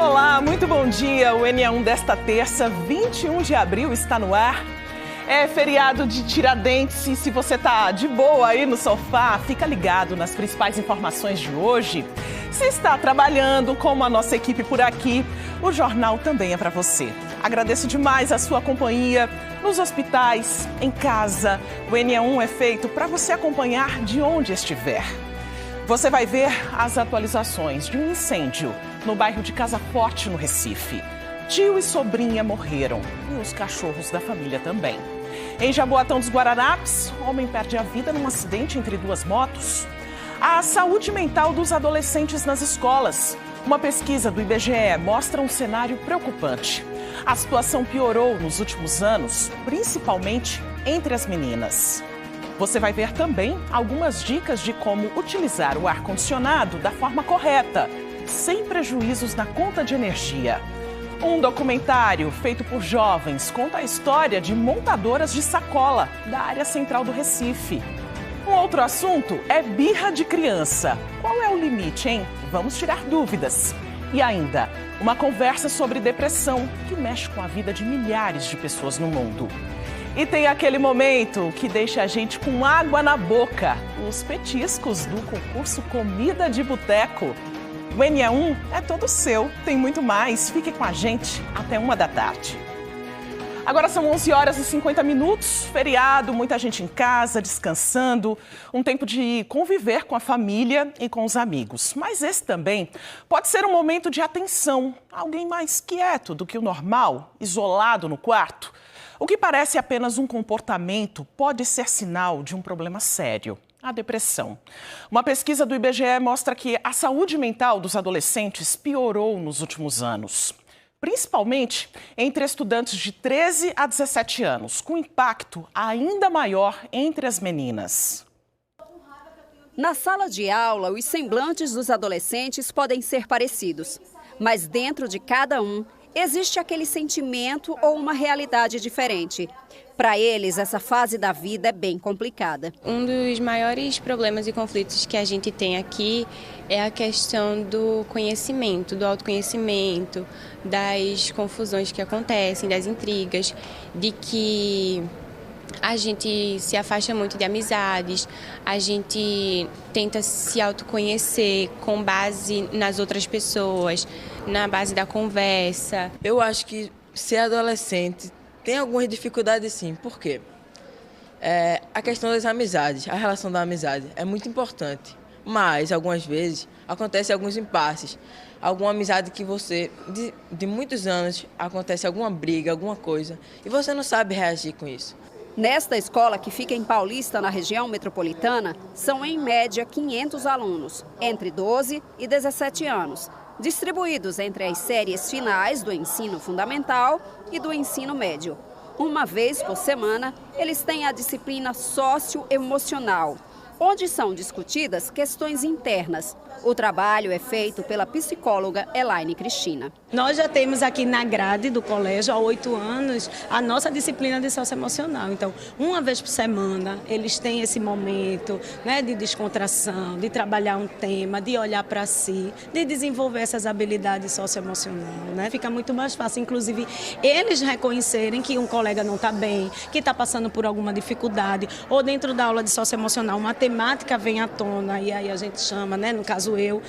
Olá, muito bom dia. O NE1 desta terça, 21 de abril, está no ar. É feriado de Tiradentes e se você tá de boa aí no sofá, fica ligado nas principais informações de hoje. Se está trabalhando, como a nossa equipe por aqui, o jornal também é para você. Agradeço demais a sua companhia nos hospitais, em casa. O NE1 é feito para você acompanhar de onde estiver. Você vai ver as atualizações de um incêndio no bairro de Casa Forte, no Recife. Tio e sobrinha morreram e os cachorros da família também. Em Jaboatão dos Guararapes, homem perde a vida num acidente entre duas motos. A saúde mental dos adolescentes nas escolas. Uma pesquisa do IBGE mostra um cenário preocupante. A situação piorou nos últimos anos, principalmente entre as meninas. Você vai ver também algumas dicas de como utilizar o ar-condicionado da forma correta, sem prejuízos na conta de energia. Um documentário feito por jovens conta a história de montadoras de sacola da área central do Recife. Um outro assunto é birra de criança. Qual é o limite, hein? Vamos tirar dúvidas. E ainda, uma conversa sobre depressão que mexe com a vida de milhares de pessoas no mundo. E tem aquele momento que deixa a gente com água na boca, os petiscos do concurso Comida de Boteco. O NE1 é todo seu, tem muito mais. Fique com a gente até 13h. Agora são 11h50, feriado, muita gente em casa, descansando, um tempo de conviver com a família e com os amigos. Mas esse também pode ser um momento de atenção, alguém mais quieto do que o normal, isolado no quarto. O que parece apenas um comportamento pode ser sinal de um problema sério. A depressão. Uma pesquisa do IBGE mostra que a saúde mental dos adolescentes piorou nos últimos anos. Principalmente entre estudantes de 13 a 17 anos, com impacto ainda maior entre as meninas. Na sala de aula, os semblantes dos adolescentes podem ser parecidos, mas dentro de cada um existe aquele sentimento ou uma realidade diferente. Para eles, essa fase da vida é bem complicada. Um dos maiores problemas e conflitos que a gente tem aqui é a questão do conhecimento, do autoconhecimento, das confusões que acontecem, das intrigas, de que a gente se afasta muito de amizades, a gente tenta se autoconhecer com base nas outras pessoas, na base da conversa. Eu acho que ser adolescente tem algumas dificuldades sim. Por quê? A questão das amizades, a relação da amizade é muito importante, mas algumas vezes acontecem alguns impasses. Alguma amizade que você, de muitos anos, acontece alguma briga, alguma coisa, e você não sabe reagir com isso. Nesta escola, que fica em Paulista, na região metropolitana, são em média 500 alunos, entre 12 e 17 anos, distribuídos entre as séries finais do ensino fundamental e do ensino médio. Uma vez por semana, eles têm a disciplina socioemocional, onde são discutidas questões internas. O trabalho é feito pela psicóloga Elaine Cristina. Nós já temos aqui na grade do colégio há 8 anos a nossa disciplina de socioemocional. Então, uma vez por semana, eles têm esse momento, né, de descontração, de trabalhar um tema, de olhar para si, de desenvolver essas habilidades socioemocionais, né? Fica muito mais fácil, inclusive, eles reconhecerem que um colega não está bem, que está passando por alguma dificuldade, ou dentro da aula de socioemocional, uma temática vem à tona, e aí a gente chama, né, no caso eu,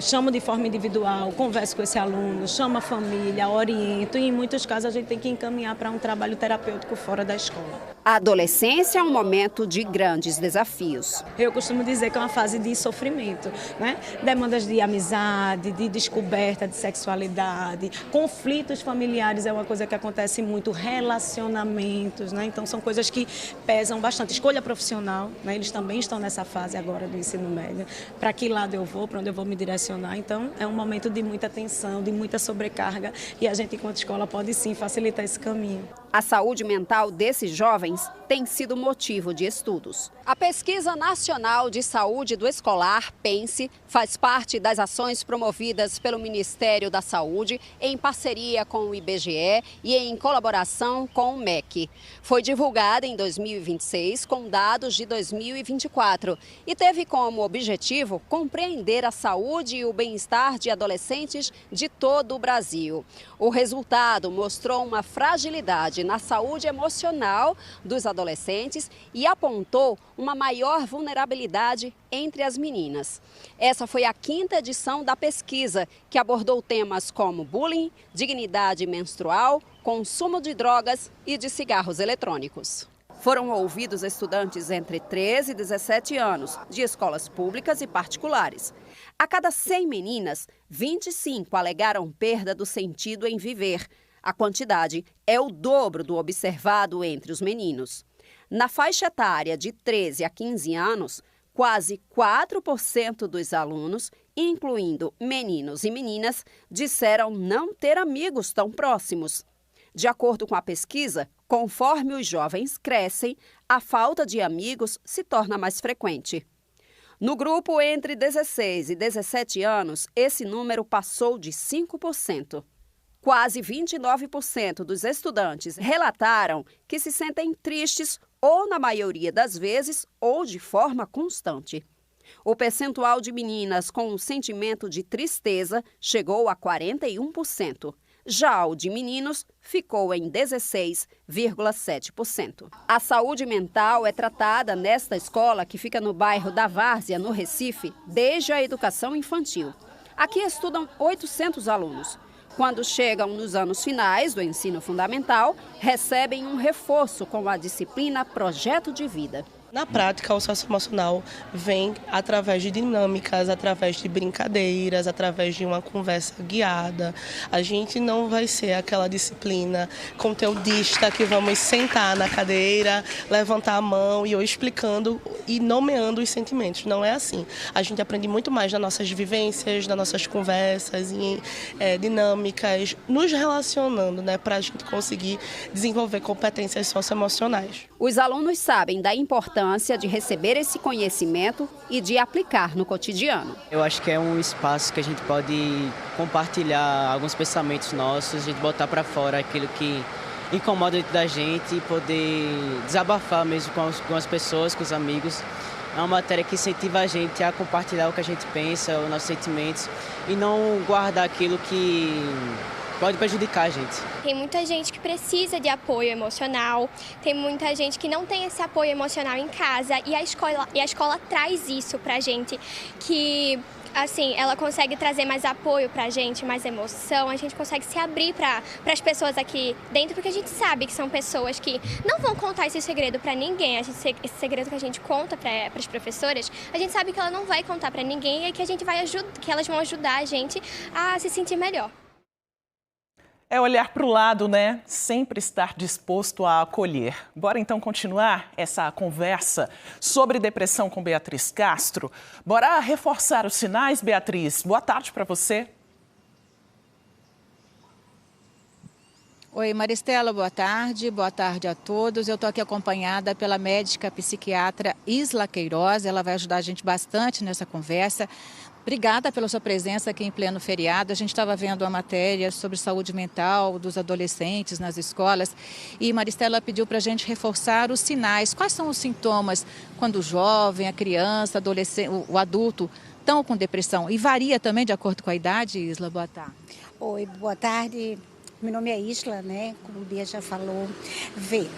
chamo de forma individual, converso com esse aluno, chamo a família, oriento, e em muitos casos a gente tem que encaminhar para um trabalho terapêutico fora da escola. A adolescência é um momento de grandes desafios. Eu costumo dizer que é uma fase de sofrimento, né? Demandas de amizade, de descoberta de sexualidade, conflitos familiares é uma coisa que acontece muito, relacionamentos, né? Então são coisas que pesam bastante. Escolha profissional, né? Eles também estão nessa fase agora do ensino médio. Para que lado eu vou, para onde eu vou me direcionar? Então é um momento de muita tensão, de muita sobrecarga, e a gente, enquanto escola, pode sim facilitar esse caminho. A saúde mental desses jovens tem sido motivo de estudos. A Pesquisa Nacional de Saúde do Escolar, PENSE, faz parte das ações promovidas pelo Ministério da Saúde em parceria com o IBGE e em colaboração com o MEC. Foi divulgada em 2026 com dados de 2024 e teve como objetivo compreender a saúde e o bem-estar de adolescentes de todo o Brasil. O resultado mostrou uma fragilidade na saúde emocional dos adolescentes e apontou uma maior vulnerabilidade entre as meninas. Essa foi a 5ª edição da pesquisa, que abordou temas como bullying, dignidade menstrual, consumo de drogas e de cigarros eletrônicos. Foram ouvidos estudantes entre 13 e 17 anos, de escolas públicas e particulares. A cada 100 meninas, 25 alegaram perda do sentido em viver. A quantidade é o dobro do observado entre os meninos. Na faixa etária de 13 a 15 anos, quase 4% dos alunos, incluindo meninos e meninas, disseram não ter amigos tão próximos. De acordo com a pesquisa, conforme os jovens crescem, a falta de amigos se torna mais frequente. No grupo entre 16 e 17 anos, esse número passou de 5%. Quase 29% dos estudantes relataram que se sentem tristes ou, na maioria das vezes, ou de forma constante. O percentual de meninas com um sentimento de tristeza chegou a 41%. Já o de meninos ficou em 16,7%. A saúde mental é tratada nesta escola, que fica no bairro da Várzea, no Recife, desde a educação infantil. Aqui estudam 800 alunos. Quando chegam nos anos finais do ensino fundamental, recebem um reforço com a disciplina Projeto de Vida. Na prática, o socioemocional vem através de dinâmicas, através de brincadeiras, através de uma conversa guiada. A gente não vai ser aquela disciplina conteudista que vamos sentar na cadeira, levantar a mão e eu explicando e nomeando os sentimentos. Não é assim. A gente aprende muito mais das nossas vivências, das nossas conversas, em dinâmicas, nos relacionando, para a gente conseguir desenvolver competências socioemocionais. Os alunos sabem da importância de receber esse conhecimento e de aplicar no cotidiano. Eu acho que é um espaço que a gente pode compartilhar alguns pensamentos nossos, a gente botar para fora aquilo que incomoda dentro da gente e poder desabafar mesmo com as pessoas, com os amigos. É uma matéria que incentiva a gente a compartilhar o que a gente pensa, os nossos sentimentos e não guardar aquilo que pode prejudicar a gente. Tem muita gente que precisa de apoio emocional, tem muita gente que não tem esse apoio emocional em casa e a escola traz isso pra gente, que assim, ela consegue trazer mais apoio pra gente, mais emoção, a gente consegue se abrir para as pessoas aqui dentro, porque a gente sabe que são pessoas que não vão contar esse segredo pra ninguém, esse segredo que a gente conta para as professoras, a gente sabe que ela não vai contar pra ninguém e que que elas vão ajudar a gente a se sentir melhor. É olhar para o lado, né? Sempre estar disposto a acolher. Bora então continuar essa conversa sobre depressão com Beatriz Castro. Bora reforçar os sinais, Beatriz. Boa tarde para você. Oi, Maristela, boa tarde a todos. Eu estou aqui acompanhada pela médica psiquiatra Isla Queiroz, ela vai ajudar a gente bastante nessa conversa. Obrigada pela sua presença aqui em pleno feriado. A gente estava vendo a matéria sobre saúde mental dos adolescentes nas escolas e Maristela pediu para a gente reforçar os sinais. Quais são os sintomas quando o jovem, a criança, adolescente, o adulto estão com depressão? E varia também de acordo com a idade, Isla? Boa tarde. Oi, boa tarde. Meu nome é Isla, como o Bia já falou.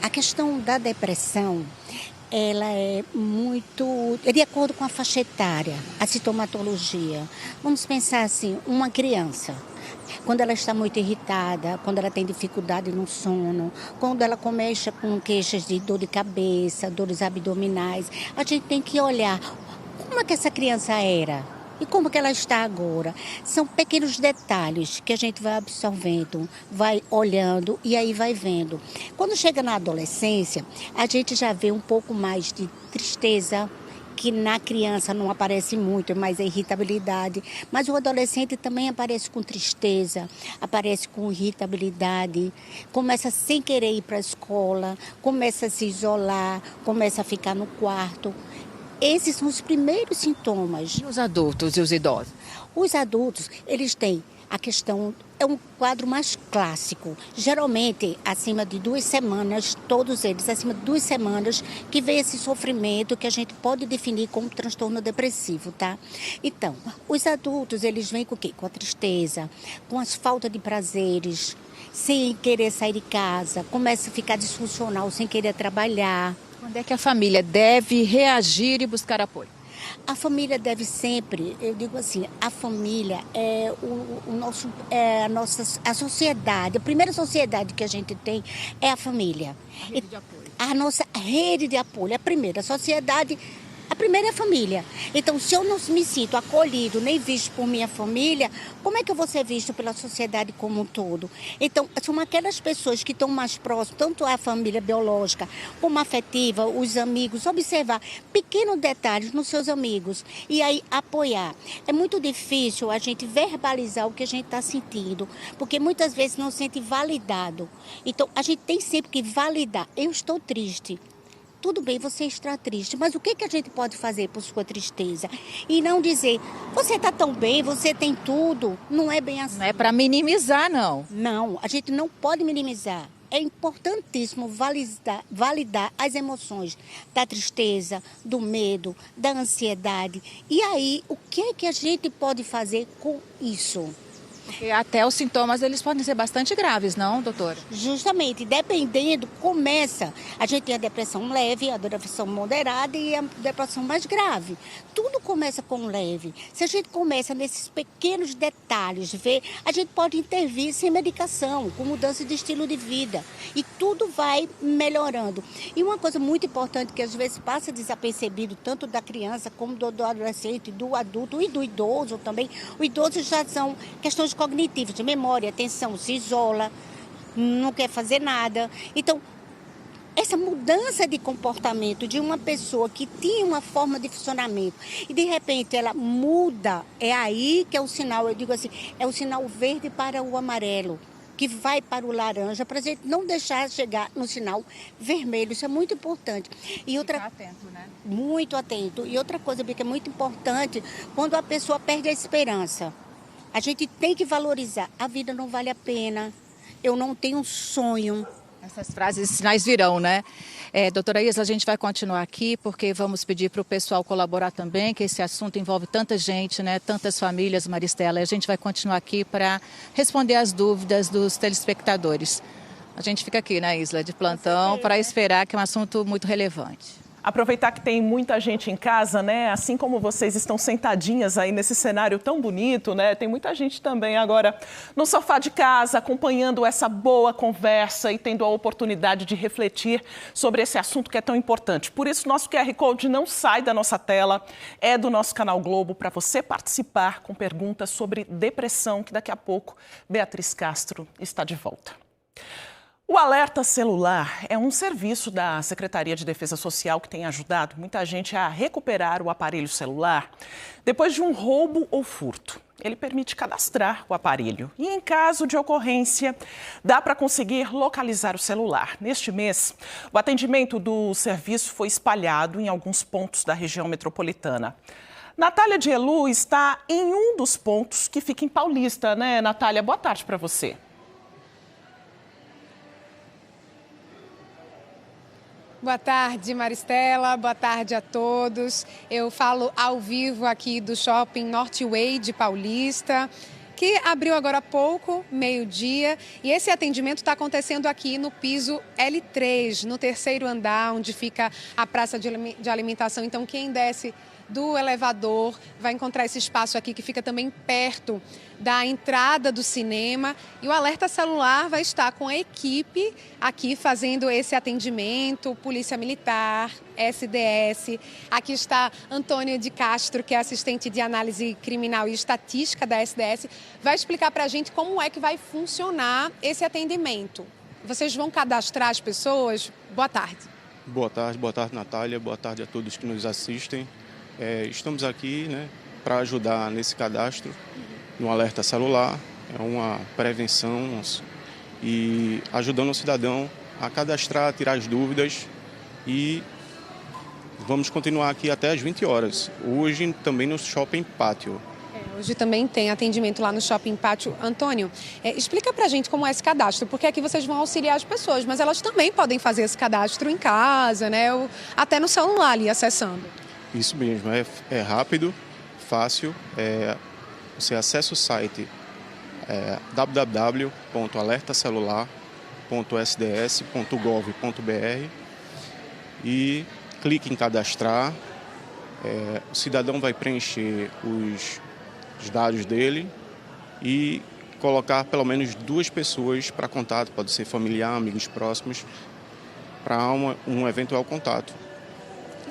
A questão da depressão, ela é muito de acordo com a faixa etária, a sintomatologia. Vamos pensar assim, uma criança, quando ela está muito irritada, quando ela tem dificuldade no sono, quando ela começa com queixas de dor de cabeça, dores abdominais, a gente tem que olhar como é que essa criança era. E como que ela está agora? São pequenos detalhes que a gente vai absorvendo, vai olhando e aí vai vendo. Quando chega na adolescência, a gente já vê um pouco mais de tristeza, que na criança não aparece muito, mas é irritabilidade. Mas o adolescente também aparece com tristeza, aparece com irritabilidade, começa sem querer ir para a escola, começa a se isolar, começa a ficar no quarto. Esses são os primeiros sintomas. E os adultos e os idosos? Os adultos, eles têm a questão, é um quadro mais clássico. Geralmente, acima de 2 semanas, todos eles, acima de 2 semanas, que vem esse sofrimento que a gente pode definir como transtorno depressivo, tá? Então, os adultos, eles vêm com o quê? Com a tristeza, com as faltas de prazeres, sem querer sair de casa, começa a ficar disfuncional, sem querer trabalhar. Quando é que a família deve reagir e buscar apoio? A família deve sempre, eu digo assim, a família é a sociedade, a primeira sociedade que a gente tem é a família. Rede de apoio. A nossa rede de apoio, a primeira sociedade, a primeira é a família. Então, se eu não me sinto acolhido nem visto por minha família, como é que eu vou ser visto pela sociedade como um todo? Então, são aquelas pessoas que estão mais próximas, tanto a família biológica como a afetiva, os amigos, observar pequenos detalhes nos seus amigos e aí apoiar. É muito difícil a gente verbalizar o que a gente está sentindo, porque muitas vezes não se sente validado. Então, a gente tem sempre que validar. Eu estou triste. Tudo bem, você está triste, mas o que a gente pode fazer por sua tristeza? E não dizer, você está tão bem, você tem tudo. Não é bem assim. Não é para minimizar, não. Não, a gente não pode minimizar. É importantíssimo validar as emoções da tristeza, do medo, da ansiedade. E aí, o que a gente pode fazer com isso? Porque até os sintomas, eles podem ser bastante graves, não, doutora? Justamente, dependendo, começa. A gente tem a depressão leve, a depressão moderada e a depressão mais grave. Tudo começa com leve. Se a gente começa nesses pequenos detalhes, a gente pode intervir sem medicação, com mudança de estilo de vida. E tudo vai melhorando. E uma coisa muito importante que às vezes passa desapercebido, tanto da criança como do adolescente, do adulto e do idoso também. O idoso já são questões cognitivas, de memória, atenção, se isola, não quer fazer nada. Então, essa mudança de comportamento de uma pessoa que tinha uma forma de funcionamento e de repente ela muda, é aí que é o sinal, eu digo assim, é o sinal verde para o amarelo, que vai para o laranja, para a gente não deixar chegar no sinal vermelho, isso é muito importante. E ficar atento, né? Muito atento. E outra coisa que é muito importante, quando a pessoa perde a esperança. A gente tem que valorizar. A vida não vale a pena. Eu não tenho um sonho. Essas frases, sinais virão, né? Doutora Isla, a gente vai continuar aqui porque vamos pedir para o pessoal colaborar também, que esse assunto envolve tanta gente, né? Tantas famílias, Maristela. E a gente vai continuar aqui para responder as dúvidas dos telespectadores. A gente fica aqui, né, Isla, de plantão, para esperar, que é um assunto muito relevante. Aproveitar que tem muita gente em casa, né? Assim como vocês estão sentadinhas aí nesse cenário tão bonito, né? Tem muita gente também agora no sofá de casa, acompanhando essa boa conversa e tendo a oportunidade de refletir sobre esse assunto que é tão importante. Por isso, nosso QR Code não sai da nossa tela, é do nosso canal Globo, para você participar com perguntas sobre depressão, que daqui a pouco Beatriz Castro está de volta. O Alerta Celular é um serviço da Secretaria de Defesa Social que tem ajudado muita gente a recuperar o aparelho celular depois de um roubo ou furto. Ele permite cadastrar o aparelho e, em caso de ocorrência, dá para conseguir localizar o celular. Neste mês, o atendimento do serviço foi espalhado em alguns pontos da região metropolitana. Natália de Elu está em um dos pontos que fica em Paulista, né, Natália? Boa tarde para você. Boa tarde, Maristela. Boa tarde a todos. Eu falo ao vivo aqui do Shopping Northway de Paulista, que abriu agora há pouco, meio-dia. E esse atendimento está acontecendo aqui no piso L3, no 3º andar, onde fica a praça de alimentação. Então, quem desce do elevador vai encontrar esse espaço aqui que fica também perto da entrada do cinema. E o Alerta Celular vai estar com a equipe aqui fazendo esse atendimento, Polícia Militar, SDS. Aqui está Antônio de Castro, que é assistente de análise criminal e estatística da SDS, vai explicar para a gente como é que vai funcionar esse atendimento. Vocês vão cadastrar as pessoas? Boa tarde. Boa tarde, Natália. Boa tarde a todos que nos assistem. estamos aqui, né, para ajudar nesse cadastro, no alerta celular. É uma prevenção e ajudando o cidadão a cadastrar, tirar as dúvidas, e vamos continuar aqui até às 20 horas. Hoje também no Shopping Pátio. Hoje também tem atendimento lá no Shopping Pátio. Antônio, explica pra gente como é esse cadastro, porque aqui vocês vão auxiliar as pessoas, mas elas também podem fazer esse cadastro em casa, né? Ou até no celular ali, acessando. Isso mesmo, é rápido, fácil. Você acessa o site www.alertacelular.sds.gov.br e clique em cadastrar. O cidadão vai preencher os dados dele e colocar pelo menos 2 pessoas para contato, pode ser familiar, amigos próximos, para um eventual contato.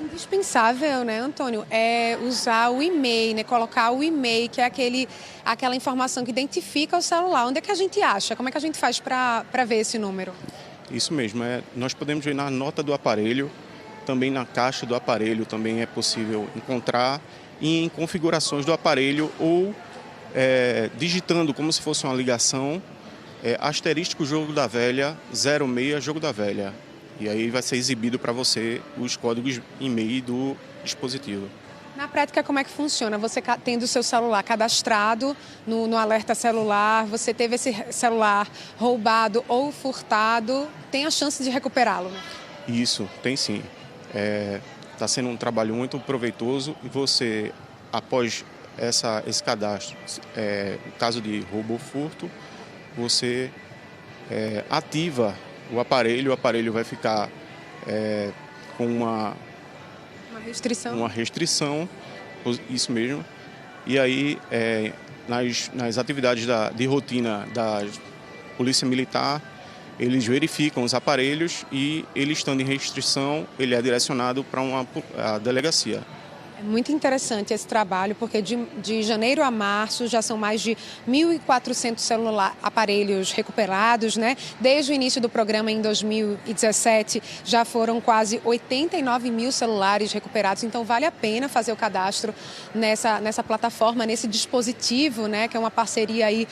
Indispensável, né, Antônio, é usar o e-mail, né, colocar o e-mail, que é aquela informação que identifica o celular. Onde é que a gente acha? Como é que a gente faz para ver esse número? Isso mesmo, nós podemos ver na nota do aparelho, também na caixa do aparelho também é possível encontrar, e em configurações do aparelho ou digitando como se fosse uma ligação, asterístico Jogo da Velha, 06 Jogo da Velha. E aí vai ser exibido para você os códigos e-mail do dispositivo. Na prática, como é que funciona? Você tendo o seu celular cadastrado no alerta celular, você teve esse celular roubado ou furtado, tem a chance de recuperá-lo, né? Isso, tem sim. Está sendo um trabalho muito proveitoso e você, após esse cadastro, no caso de roubo ou furto, você ativa o aparelho vai ficar com uma restrição, isso mesmo, e aí nas atividades de rotina da Polícia Militar, eles verificam os aparelhos e ele estando em restrição, ele é direcionado para a delegacia. É muito interessante esse trabalho, porque de janeiro a março já são mais de 1.400 aparelhos recuperados, né? Desde o início do programa em 2017 já foram quase 89 mil celulares recuperados, então vale a pena fazer o cadastro nessa plataforma, nesse dispositivo, né? Que é uma parceria aí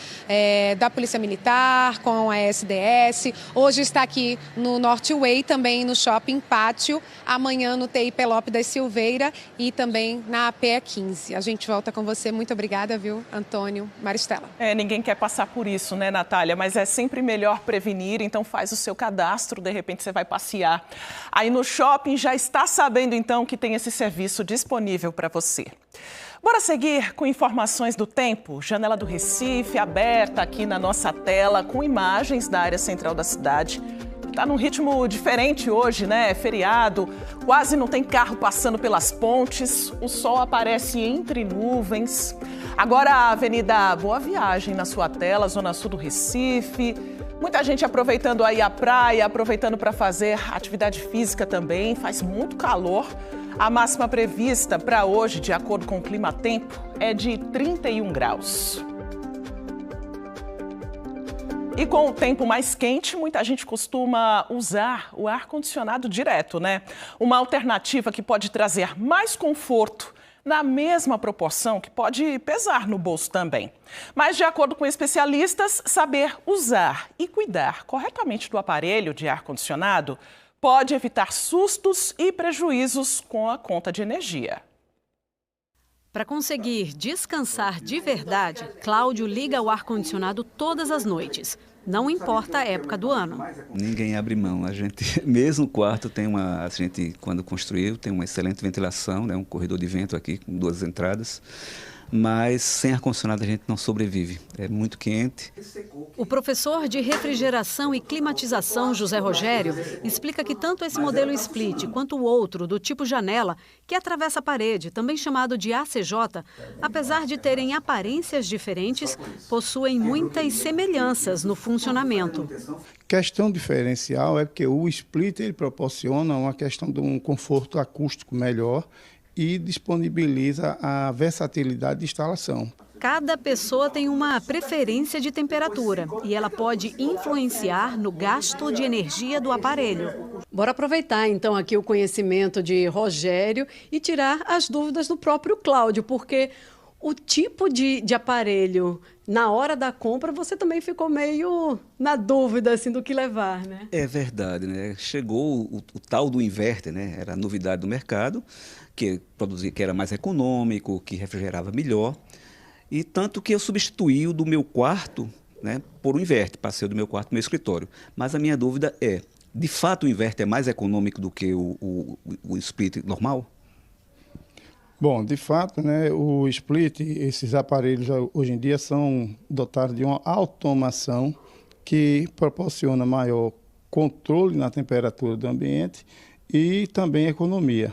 da Polícia Militar com a SDS. Hoje está aqui no Northway, também no Shopping Pátio, amanhã no TI Pelópi da Silveira e também na APE 15. A gente volta com você. Muito obrigada, viu, Antônio, Maristela. Ninguém quer passar por isso, né, Natália? Mas é sempre melhor prevenir, então faz o seu cadastro, de repente você vai passear aí no shopping, já está sabendo então que tem esse serviço disponível para você. Bora seguir com informações do tempo. Janela do Recife aberta aqui na nossa tela com imagens da área central da cidade. Tá num ritmo diferente hoje, né? É feriado, quase não tem carro passando pelas pontes, o sol aparece entre nuvens. Agora a Avenida Boa Viagem na sua tela, Zona Sul do Recife. Muita gente aproveitando aí a praia, aproveitando para fazer atividade física também. Faz muito calor. A máxima prevista para hoje, de acordo com o Climatempo, é de 31 graus. E com o tempo mais quente, muita gente costuma usar o ar-condicionado direto, né? Uma alternativa que pode trazer mais conforto na mesma proporção que pode pesar no bolso também. Mas, de acordo com especialistas, saber usar e cuidar corretamente do aparelho de ar-condicionado pode evitar sustos e prejuízos com a conta de energia. Para conseguir descansar de verdade, Cláudio liga o ar-condicionado todas as noites. Não importa a época do ano. Ninguém abre mão. A gente, mesmo o quarto, a gente, quando construiu, tem uma excelente ventilação, né? Um corredor de vento aqui com 2 entradas. Mas sem ar-condicionado a gente não sobrevive. É muito quente. O professor de refrigeração e climatização, José Rogério, explica que tanto esse modelo split quanto o outro, do tipo janela, que atravessa a parede, também chamado de ACJ, apesar de terem aparências diferentes, possuem muitas semelhanças no funcionamento. Questão diferencial é que o split ele proporciona uma questão de um conforto acústico melhor e disponibiliza a versatilidade de instalação. Cada pessoa tem uma preferência de temperatura e ela pode influenciar no gasto de energia do aparelho. Bora aproveitar então aqui o conhecimento de Rogério e tirar as dúvidas do próprio Cláudio, porque o tipo de aparelho, na hora da compra, você também ficou meio na dúvida assim, do que levar, né? É verdade, né? Chegou o tal do inverter, né? Era a novidade do mercado, que produzia, que era mais econômico, que refrigerava melhor. E tanto que eu substituí o do meu quarto, né, por um inverter, passei do meu quarto para o meu escritório. Mas a minha dúvida é, de fato o inverter é mais econômico do que o split normal? Bom, de fato, né, o split, esses aparelhos hoje em dia são dotados de uma automação que proporciona maior controle na temperatura do ambiente e também economia.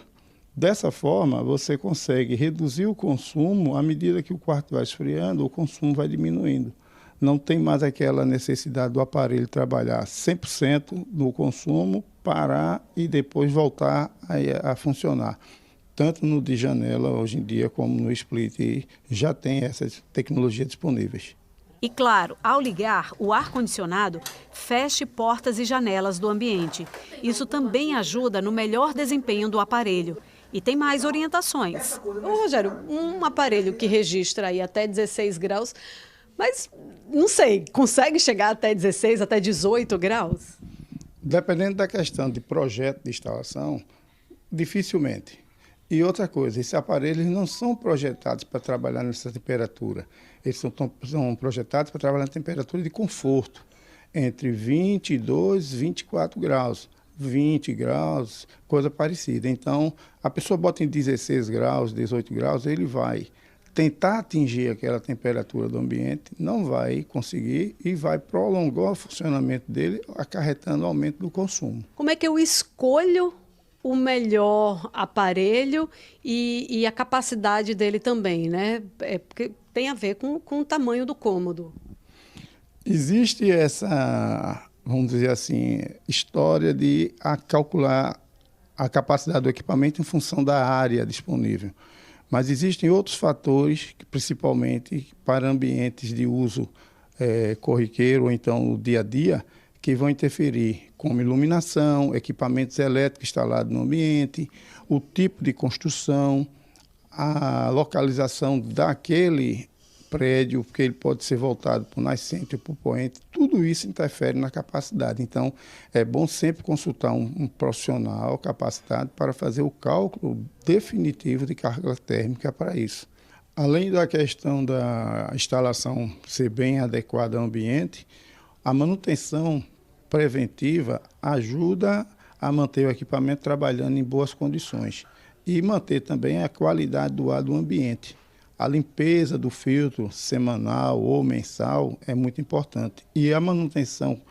Dessa forma, você consegue reduzir o consumo à medida que o quarto vai esfriando, o consumo vai diminuindo. Não tem mais aquela necessidade do aparelho trabalhar 100% no consumo, parar e depois voltar a funcionar. Tanto no de janela, hoje em dia, como no split, já tem essas tecnologias disponíveis. E claro, ao ligar, o ar-condicionado feche portas e janelas do ambiente. Isso também ajuda no melhor desempenho do aparelho. E tem mais orientações. Ô, Rogério, um aparelho que registra aí até 16 graus, mas não sei, consegue chegar até 16, até 18 graus? Dependendo da questão de projeto de instalação, dificilmente. E outra coisa, esses aparelhos não são projetados para trabalhar nessa temperatura. Eles são projetados para trabalhar na temperatura de conforto, entre 22 e 24 graus. 20 graus, coisa parecida. Então, a pessoa bota em 16 graus, 18 graus, ele vai tentar atingir aquela temperatura do ambiente, não vai conseguir e vai prolongar o funcionamento dele, acarretando aumento do consumo. Como é que eu escolho o melhor aparelho e a capacidade dele também, né? Porque tem a ver com o tamanho do cômodo. Existe essa, vamos dizer assim, história de calcular a capacidade do equipamento em função da área disponível. Mas existem outros fatores, principalmente para ambientes de uso corriqueiro ou então no dia a dia, que vão interferir, como iluminação, equipamentos elétricos instalados no ambiente, o tipo de construção, a localização daquele prédio, porque ele pode ser voltado para o nascente ou para o poente, tudo isso interfere na capacidade. Então, é bom sempre consultar um profissional capacitado para fazer o cálculo definitivo de carga térmica para isso. Além da questão da instalação ser bem adequada ao ambiente, a manutenção preventiva ajuda a manter o equipamento trabalhando em boas condições e manter também a qualidade do ar do ambiente. A limpeza do filtro semanal ou mensal é muito importante. E a manutenção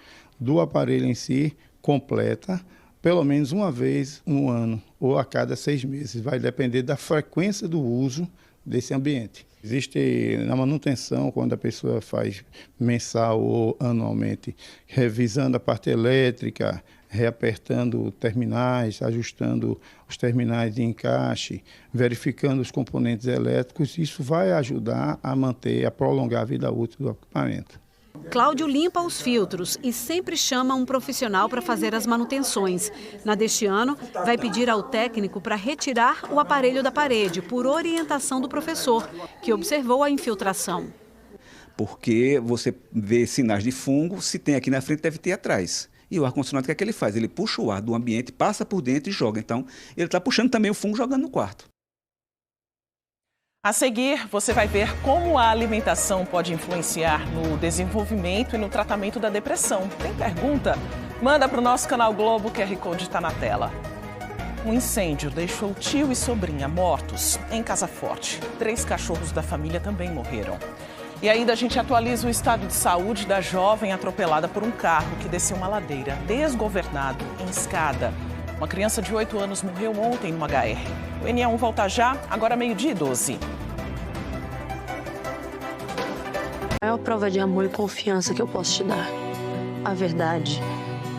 do aparelho em si, completa, pelo menos uma vez no ano ou a cada 6 meses. Vai depender da frequência do uso desse ambiente. Existe na manutenção, quando a pessoa faz mensal ou anualmente, revisando a parte elétrica, reapertando terminais, ajustando os terminais de encaixe, verificando os componentes elétricos, isso vai ajudar a manter, a prolongar a vida útil do equipamento. Cláudio limpa os filtros e sempre chama um profissional para fazer as manutenções. Na deste ano, vai pedir ao técnico para retirar o aparelho da parede, por orientação do professor, que observou a infiltração. Porque você vê sinais de fungo, se tem aqui na frente, deve ter atrás. E o ar-condicionado, o que é que ele faz? Ele puxa o ar do ambiente, passa por dentro e joga. Então, ele está puxando também o fungo, jogando no quarto. A seguir, você vai ver como a alimentação pode influenciar no desenvolvimento e no tratamento da depressão. Tem pergunta? Manda para o nosso canal Globo, o QR Code está na tela. Um incêndio deixou tio e sobrinha mortos em Casa Forte. 3 cachorros da família também morreram. E ainda a gente atualiza o estado de saúde da jovem atropelada por um carro que desceu uma ladeira, desgovernado, em escada. Uma criança de 8 anos morreu ontem numa HR. O NE1 volta já, agora 12h12. A maior prova de amor e confiança que eu posso te dar. A verdade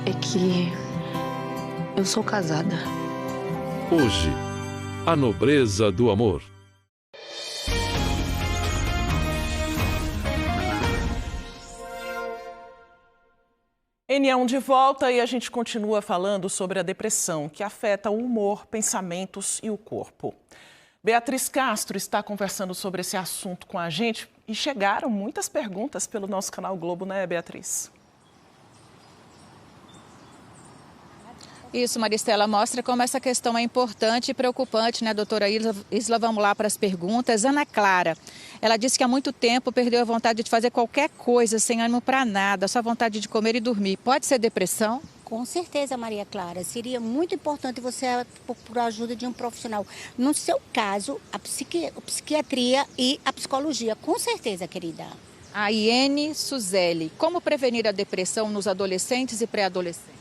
é que eu sou casada. Hoje, a nobreza do amor. N1 de volta e a gente continua falando sobre a depressão, que afeta o humor, pensamentos e o corpo. Beatriz Castro está conversando sobre esse assunto com a gente e chegaram muitas perguntas pelo nosso canal Globo, né, Beatriz? Isso, Maristela, mostra como essa questão é importante e preocupante, né, doutora Isla? Vamos lá para as perguntas. Ana Clara, ela disse que há muito tempo perdeu a vontade de fazer qualquer coisa, sem ânimo para nada, só vontade de comer e dormir. Pode ser depressão? Com certeza, Maria Clara. Seria muito importante você procurar a ajuda de um profissional. No seu caso, a psiquiatria e a psicologia. Com certeza, querida. A Iene Suzeli, como prevenir a depressão nos adolescentes e pré-adolescentes?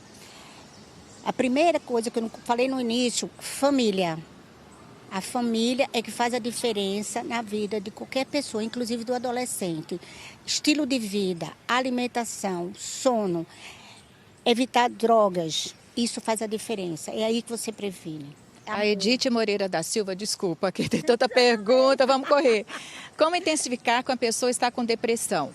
A primeira coisa que eu falei no início, família. A família é que faz a diferença na vida de qualquer pessoa, inclusive do adolescente. Estilo de vida, alimentação, sono, evitar drogas, isso faz a diferença. É aí que você previne. A Edith Moreira da Silva, desculpa, que tem tanta pergunta, vamos correr. Como intensificar quando a pessoa está com depressão?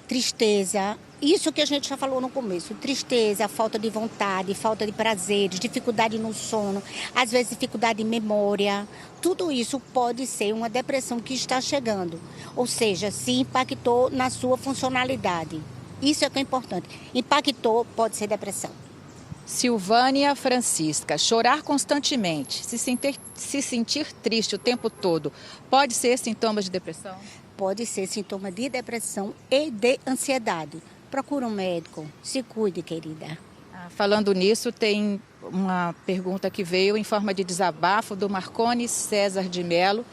Tristeza, isso que a gente já falou no começo, tristeza, falta de vontade, falta de prazeres, dificuldade no sono, às vezes dificuldade em memória, tudo isso pode ser uma depressão que está chegando, ou seja, se impactou na sua funcionalidade, isso é que é importante, impactou, pode ser depressão. Silvânia Francisca, chorar constantemente, se sentir triste o tempo todo, pode ser sintomas de depressão? Pode ser sintoma de depressão e de ansiedade. Procura um médico, se cuide, querida. Falando nisso, tem uma pergunta que veio em forma de desabafo do Marconi César de Melo.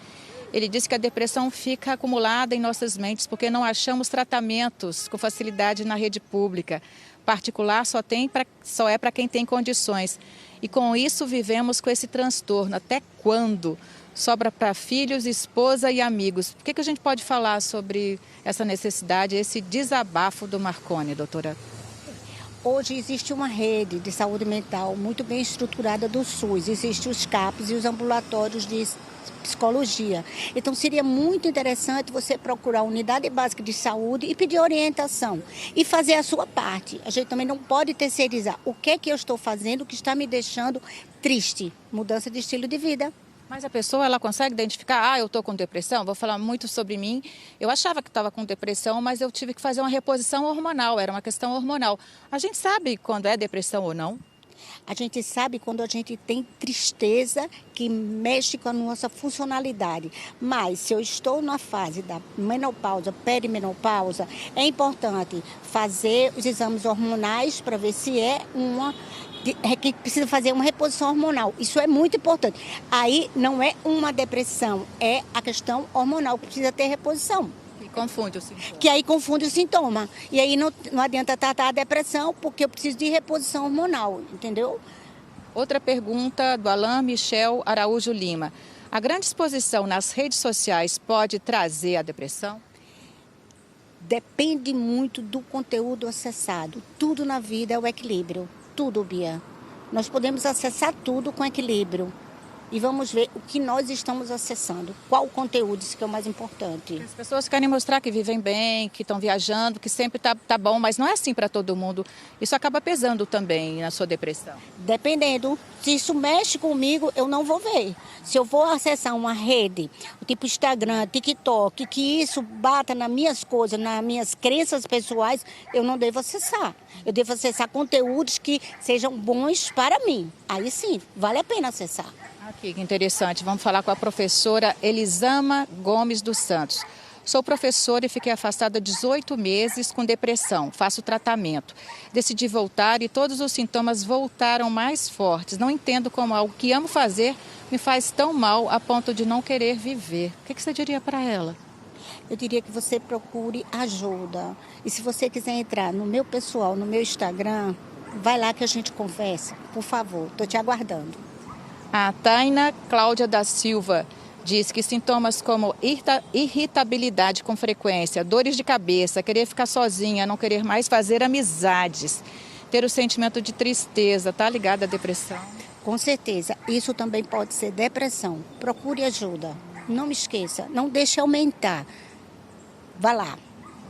Ele disse que a depressão fica acumulada em nossas mentes porque não achamos tratamentos com facilidade na rede pública. Particular só é para quem tem condições. E com isso vivemos com esse transtorno. Até quando? Sobra para filhos, esposa e amigos. O que a gente pode falar sobre essa necessidade, esse desabafo do Marconi, doutora? Hoje existe uma rede de saúde mental muito bem estruturada do SUS. Existem os CAPs e os ambulatórios de psicologia. Então seria muito interessante você procurar a unidade básica de saúde e pedir orientação e fazer a sua parte. A gente também não pode terceirizar. O que é que eu estou fazendo que está me deixando triste? Mudança de estilo de vida. Mas a pessoa, ela consegue identificar, eu estou com depressão, vou falar muito sobre mim. Eu achava que estava com depressão, mas eu tive que fazer uma reposição hormonal, era uma questão hormonal. A gente sabe quando é depressão ou não? A gente sabe quando a gente tem tristeza que mexe com a nossa funcionalidade. Mas se eu estou na fase da menopausa, perimenopausa, é importante fazer os exames hormonais para ver se que precisa fazer uma reposição hormonal. Isso é muito importante. Aí não é uma depressão, é a questão hormonal que precisa ter reposição. E confunde o sintoma. Que aí confunde o sintoma. E aí não adianta tratar a depressão porque eu preciso de reposição hormonal, entendeu? Outra pergunta do Alain Michel Araújo Lima. A grande exposição nas redes sociais pode trazer a depressão? Depende muito do conteúdo acessado. Tudo na vida é o equilíbrio. Tudo, Bia. Nós podemos acessar tudo com equilíbrio. E vamos ver o que nós estamos acessando. Qual o conteúdo, isso que é o mais importante. As pessoas querem mostrar que vivem bem, que estão viajando, que sempre tá bom, mas não é assim para todo mundo. Isso acaba pesando também na sua depressão. Dependendo. Se isso mexe comigo, eu não vou ver. Se eu vou acessar uma rede, tipo Instagram, TikTok, que isso bata nas minhas coisas, nas minhas crenças pessoais, eu não devo acessar. Eu devo acessar conteúdos que sejam bons para mim. Aí sim, vale a pena acessar. Aqui, que interessante. Vamos falar com a professora Elisama Gomes dos Santos. Sou professora e fiquei afastada 18 meses com depressão. Faço tratamento. Decidi voltar e todos os sintomas voltaram mais fortes. Não entendo como algo que amo fazer me faz tão mal a ponto de não querer viver. O que você diria para ela? Eu diria que você procure ajuda. E se você quiser entrar no meu pessoal, no meu Instagram, vai lá que a gente conversa. Por favor, estou te aguardando. A Taina Cláudia da Silva diz que sintomas como irritabilidade com frequência, dores de cabeça, querer ficar sozinha, não querer mais fazer amizades, ter o sentimento de tristeza, está ligada à depressão? Com certeza, isso também pode ser depressão. Procure ajuda. Não me esqueça, não deixe aumentar. Vá lá.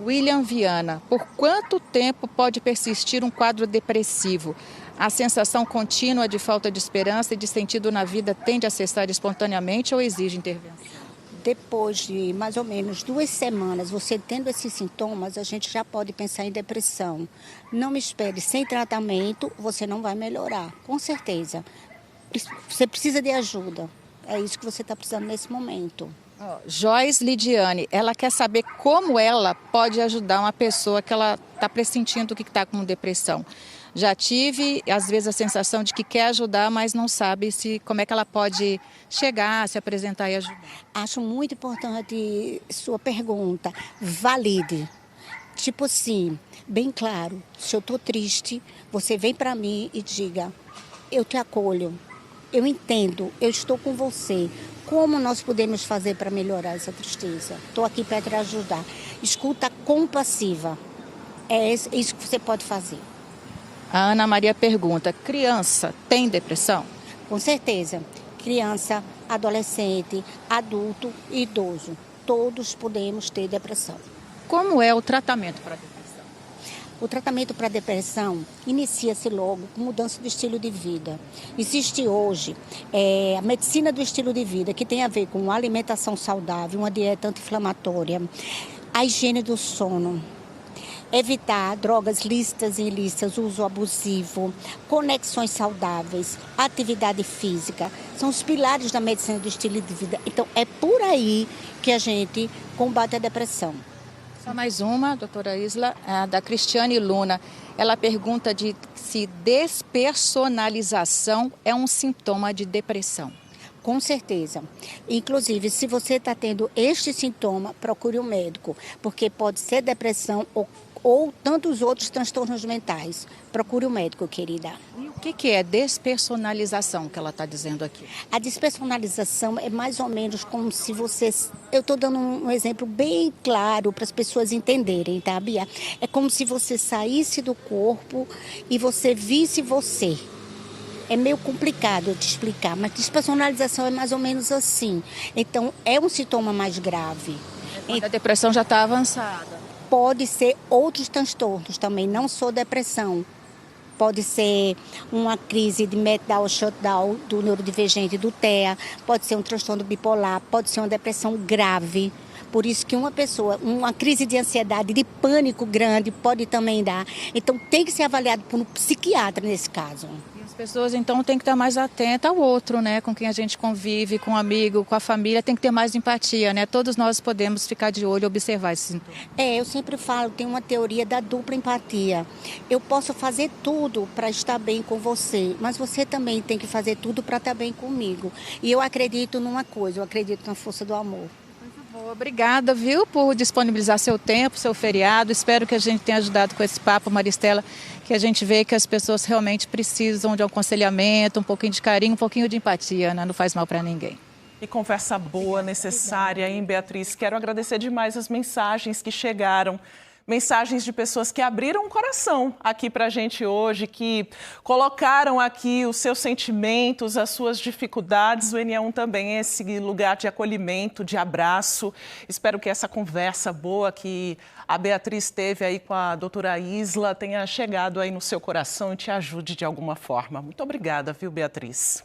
William Viana, por quanto tempo pode persistir um quadro depressivo? A sensação contínua de falta de esperança e de sentido na vida tende a cessar espontaneamente ou exige intervenção? Depois de mais ou menos 2 semanas, você tendo esses sintomas, a gente já pode pensar em depressão. Não me espere, sem tratamento você não vai melhorar, com certeza. Você precisa de ajuda, é isso que você está precisando nesse momento. Joyce Lidiane, ela quer saber como ela pode ajudar uma pessoa que ela está pressentindo que está com depressão. Já tive, às vezes, a sensação de que quer ajudar, mas não sabe como é que ela pode chegar, se apresentar e ajudar. Acho muito importante sua pergunta. Valide. Tipo assim, bem claro, se eu estou triste, você vem para mim e diga, eu te acolho, eu entendo, eu estou com você. Como nós podemos fazer para melhorar essa tristeza? Estou aqui para te ajudar. Escuta compassiva. É isso que você pode fazer. A Ana Maria pergunta, criança tem depressão? Com certeza. Criança, adolescente, adulto e idoso. Todos podemos ter depressão. Como é o tratamento para a depressão? O tratamento para a depressão inicia-se logo com mudança do estilo de vida. Existe hoje a medicina do estilo de vida, que tem a ver com alimentação saudável, uma dieta anti-inflamatória, a higiene do sono, evitar drogas lícitas e ilícitas, uso abusivo, conexões saudáveis, atividade física. São os pilares da medicina do estilo de vida. Então, é por aí que a gente combate a depressão. Só mais uma, doutora Isla, da Cristiane Luna. Ela pergunta se despersonalização é um sintoma de depressão. Com certeza. Inclusive, se você está tendo este sintoma, procure um médico, porque pode ser depressão ou tantos outros transtornos mentais. Procure um médico, querida. E o que é despersonalização que ela está dizendo aqui? A despersonalização é mais ou menos como se você... Eu estou dando um exemplo bem claro para as pessoas entenderem, tá, Bia? É como se você saísse do corpo e você visse você. É meio complicado eu te explicar, mas despersonalização é mais ou menos assim. Então, é um sintoma mais grave. Quando a depressão já está avançada. Pode ser outros transtornos também, não só depressão. Pode ser uma crise de meltdown, shutdown do neurodivergente, do TEA. Pode ser um transtorno bipolar, pode ser uma depressão grave. Por isso que uma crise de ansiedade, de pânico grande pode também dar. Então, tem que ser avaliado por um psiquiatra nesse caso. As pessoas, então, têm que estar mais atentas ao outro, né? Com quem a gente convive, com o amigo, com a família, tem que ter mais empatia, né? Todos nós podemos ficar de olho e observar esse sintoma. Eu sempre falo, tem uma teoria da dupla empatia. Eu posso fazer tudo para estar bem com você, mas você também tem que fazer tudo para estar bem comigo. E eu acredito numa coisa, eu acredito na força do amor. Obrigada, viu, por disponibilizar seu tempo, seu feriado. Espero que a gente tenha ajudado com esse papo, Maristela, que a gente vê que as pessoas realmente precisam de um aconselhamento, um pouquinho de carinho, um pouquinho de empatia, né? Não faz mal para ninguém. E conversa boa, necessária, hein, Beatriz? Quero agradecer demais as mensagens que chegaram. Mensagens de pessoas que abriram o coração aqui para a gente hoje, que colocaram aqui os seus sentimentos, as suas dificuldades. O NE1 também é esse lugar de acolhimento, de abraço. Espero que essa conversa boa que a Beatriz teve aí com a doutora Isla tenha chegado aí no seu coração e te ajude de alguma forma. Muito obrigada, viu, Beatriz?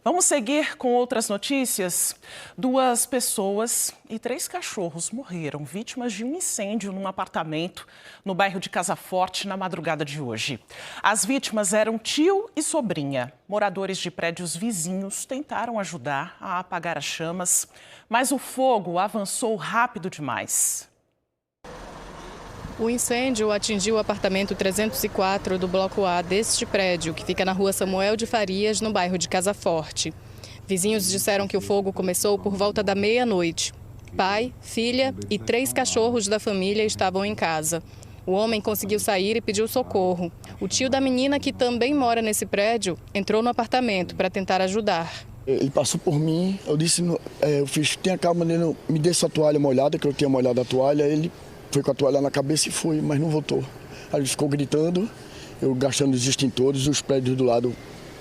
Vamos seguir com outras notícias. 2 pessoas e 3 cachorros morreram vítimas de um incêndio num apartamento no bairro de Casa Forte na madrugada de hoje. As vítimas eram tio e sobrinha. Moradores de prédios vizinhos tentaram ajudar a apagar as chamas, mas o fogo avançou rápido demais. O incêndio atingiu o apartamento 304 do Bloco A deste prédio, que fica na rua Samuel de Farias, no bairro de Casa Forte. Vizinhos disseram que o fogo começou por volta da meia-noite. Pai, filha e 3 cachorros da família estavam em casa. O homem conseguiu sair e pediu socorro. O tio da menina, que também mora nesse prédio, entrou no apartamento para tentar ajudar. Ele passou por mim, eu disse, tenha calma, me dê sua toalha molhada, que eu tinha molhado a toalha, ele... Foi com a toalha na cabeça e foi, mas não voltou. Aí ele ficou gritando, eu gastando os extintores, os prédios do lado,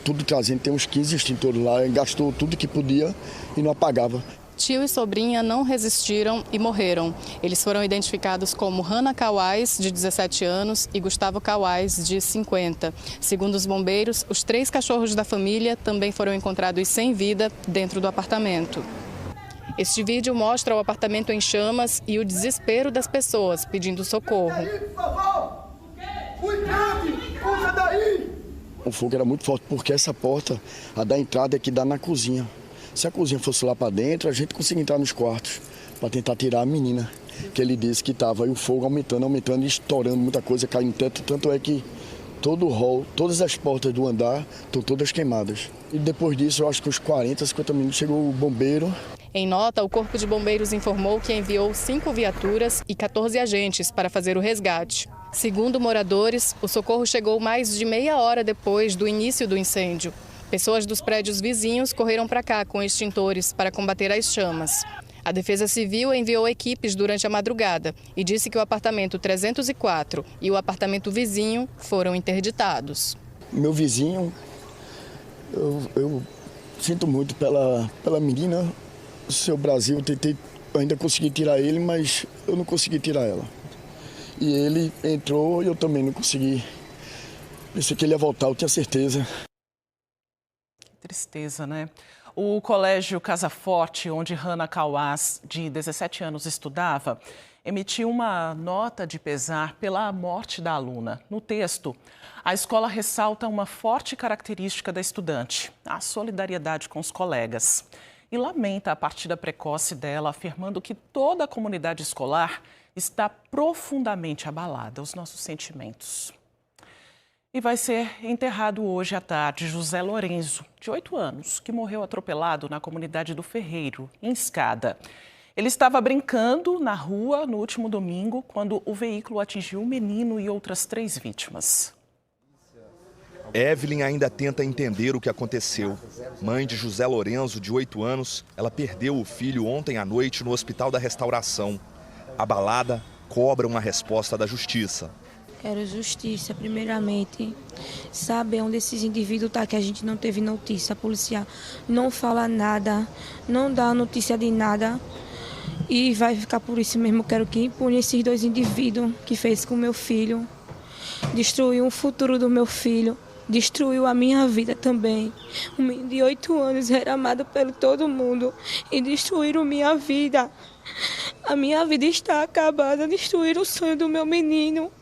tudo trazendo, tem uns 15 extintores lá, gastou tudo que podia e não apagava. Tio e sobrinha não resistiram e morreram. Eles foram identificados como Hannah Kawais, de 17 anos, e Gustavo Kawais, de 50. Segundo os bombeiros, os 3 cachorros da família também foram encontrados sem vida dentro do apartamento. Este vídeo mostra o apartamento em chamas e o desespero das pessoas pedindo socorro. O fogo era muito forte porque essa porta, a da entrada, é que dá na cozinha. Se a cozinha fosse lá para dentro, a gente conseguia entrar nos quartos para tentar tirar a menina, que ele disse que estava. E o fogo aumentando e estourando, muita coisa caindo no teto. Tanto é que todo o hall, todas as portas do andar estão todas queimadas. E depois disso, eu acho que uns 40, 50 minutos, chegou o bombeiro. Em nota, o Corpo de Bombeiros informou que enviou 5 viaturas e 14 agentes para fazer o resgate. Segundo moradores, o socorro chegou mais de meia hora depois do início do incêndio. Pessoas dos prédios vizinhos correram para cá com extintores para combater as chamas. A Defesa Civil enviou equipes durante a madrugada e disse que o apartamento 304 e o apartamento vizinho foram interditados. Meu vizinho, eu sinto muito pela menina. O seu Brasil, eu ainda consegui tirar ele, mas eu não consegui tirar ela. E ele entrou e eu também não consegui. Pensei que ele ia voltar, eu tinha certeza. Tristeza, né? O colégio Casa Forte, onde Hannah Kawais, de 17 anos, estudava, emitiu uma nota de pesar pela morte da aluna. No texto, a escola ressalta uma forte característica da estudante, a solidariedade com os colegas. E lamenta a partida precoce dela, afirmando que toda a comunidade escolar está profundamente abalada. Os nossos sentimentos. E vai ser enterrado hoje à tarde José Lourenço, de 8 anos, que morreu atropelado na comunidade do Ferreiro, em Escada. Ele estava brincando na rua no último domingo, quando o veículo atingiu um menino e outras 3 vítimas. Evelyn ainda tenta entender o que aconteceu. Mãe de José Lourenço, de 8 anos, ela perdeu o filho ontem à noite no Hospital da Restauração. Abalada, cobra uma resposta da justiça. Quero justiça, primeiramente. Saber onde esses indivíduos estão, que a gente não teve notícia. A polícia não fala nada, não dá notícia de nada. E vai ficar por isso mesmo. Quero que impune esses 2 indivíduos que fez com meu filho. Destruiu o futuro do meu filho. Destruiu a minha vida também. Um menino de 8 anos era amado por todo mundo. E destruíram minha vida. A minha vida está acabada. Destruíram o sonho do meu menino.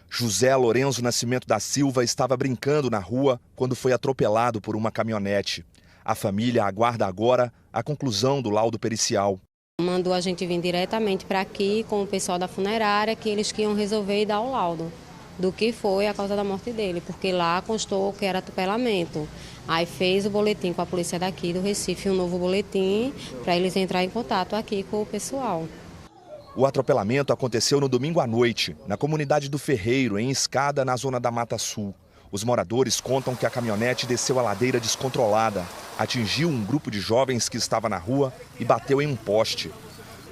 José Lourenço Nascimento da Silva estava brincando na rua quando foi atropelado por uma caminhonete. A família aguarda agora a conclusão do laudo pericial. Mandou a gente vir diretamente para aqui com o pessoal da funerária, que eles iam resolver e dar o laudo do que foi a causa da morte dele, porque lá constou que era atropelamento. Aí fez o boletim com a polícia daqui do Recife, um novo boletim, para eles entrarem em contato aqui com o pessoal. O atropelamento aconteceu no domingo à noite, na comunidade do Ferreiro, em Escada, na zona da Mata Sul. Os moradores contam que a caminhonete desceu a ladeira descontrolada, atingiu um grupo de jovens que estava na rua e bateu em um poste.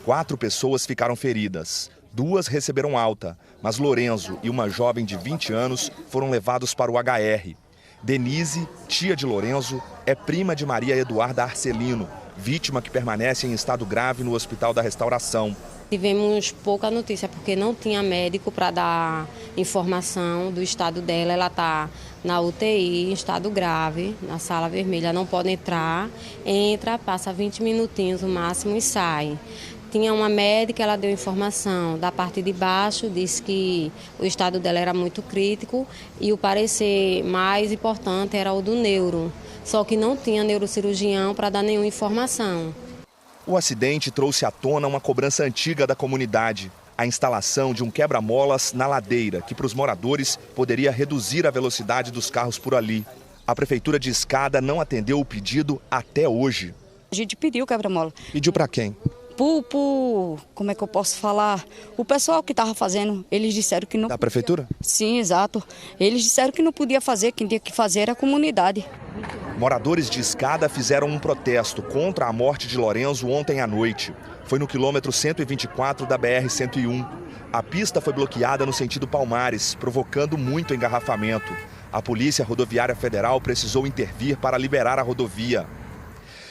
4 pessoas ficaram feridas. 2 receberam alta, mas Lourenço e uma jovem de 20 anos foram levados para o HR. Denise, tia de Lourenço, é prima de Maria Eduarda Arcelino, vítima que permanece em estado grave no Hospital da Restauração. Tivemos pouca notícia, porque não tinha médico para dar informação do estado dela. Ela está na UTI, em estado grave, na sala vermelha. Não pode entrar, entra, passa 20 minutinhos no máximo e sai. Tinha uma médica, ela deu informação da parte de baixo, disse que o estado dela era muito crítico e o parecer mais importante era o do neuro. Só que não tinha neurocirurgião para dar nenhuma informação. O acidente trouxe à tona uma cobrança antiga da comunidade. A instalação de um quebra-molas na ladeira, que para os moradores poderia reduzir a velocidade dos carros por ali. A Prefeitura de Escada não atendeu o pedido até hoje. A gente pediu quebra-mola. Pediu para quem? Como é que eu posso falar? O pessoal que estava fazendo, eles disseram que não... Da Prefeitura? Sim, exato. Eles disseram que não podia fazer, quem tinha que fazer era a comunidade. Moradores de Escada fizeram um protesto contra a morte de Lourenço ontem à noite. Foi no quilômetro 124 da BR-101. A pista foi bloqueada no sentido Palmares, provocando muito engarrafamento. A Polícia Rodoviária Federal precisou intervir para liberar a rodovia.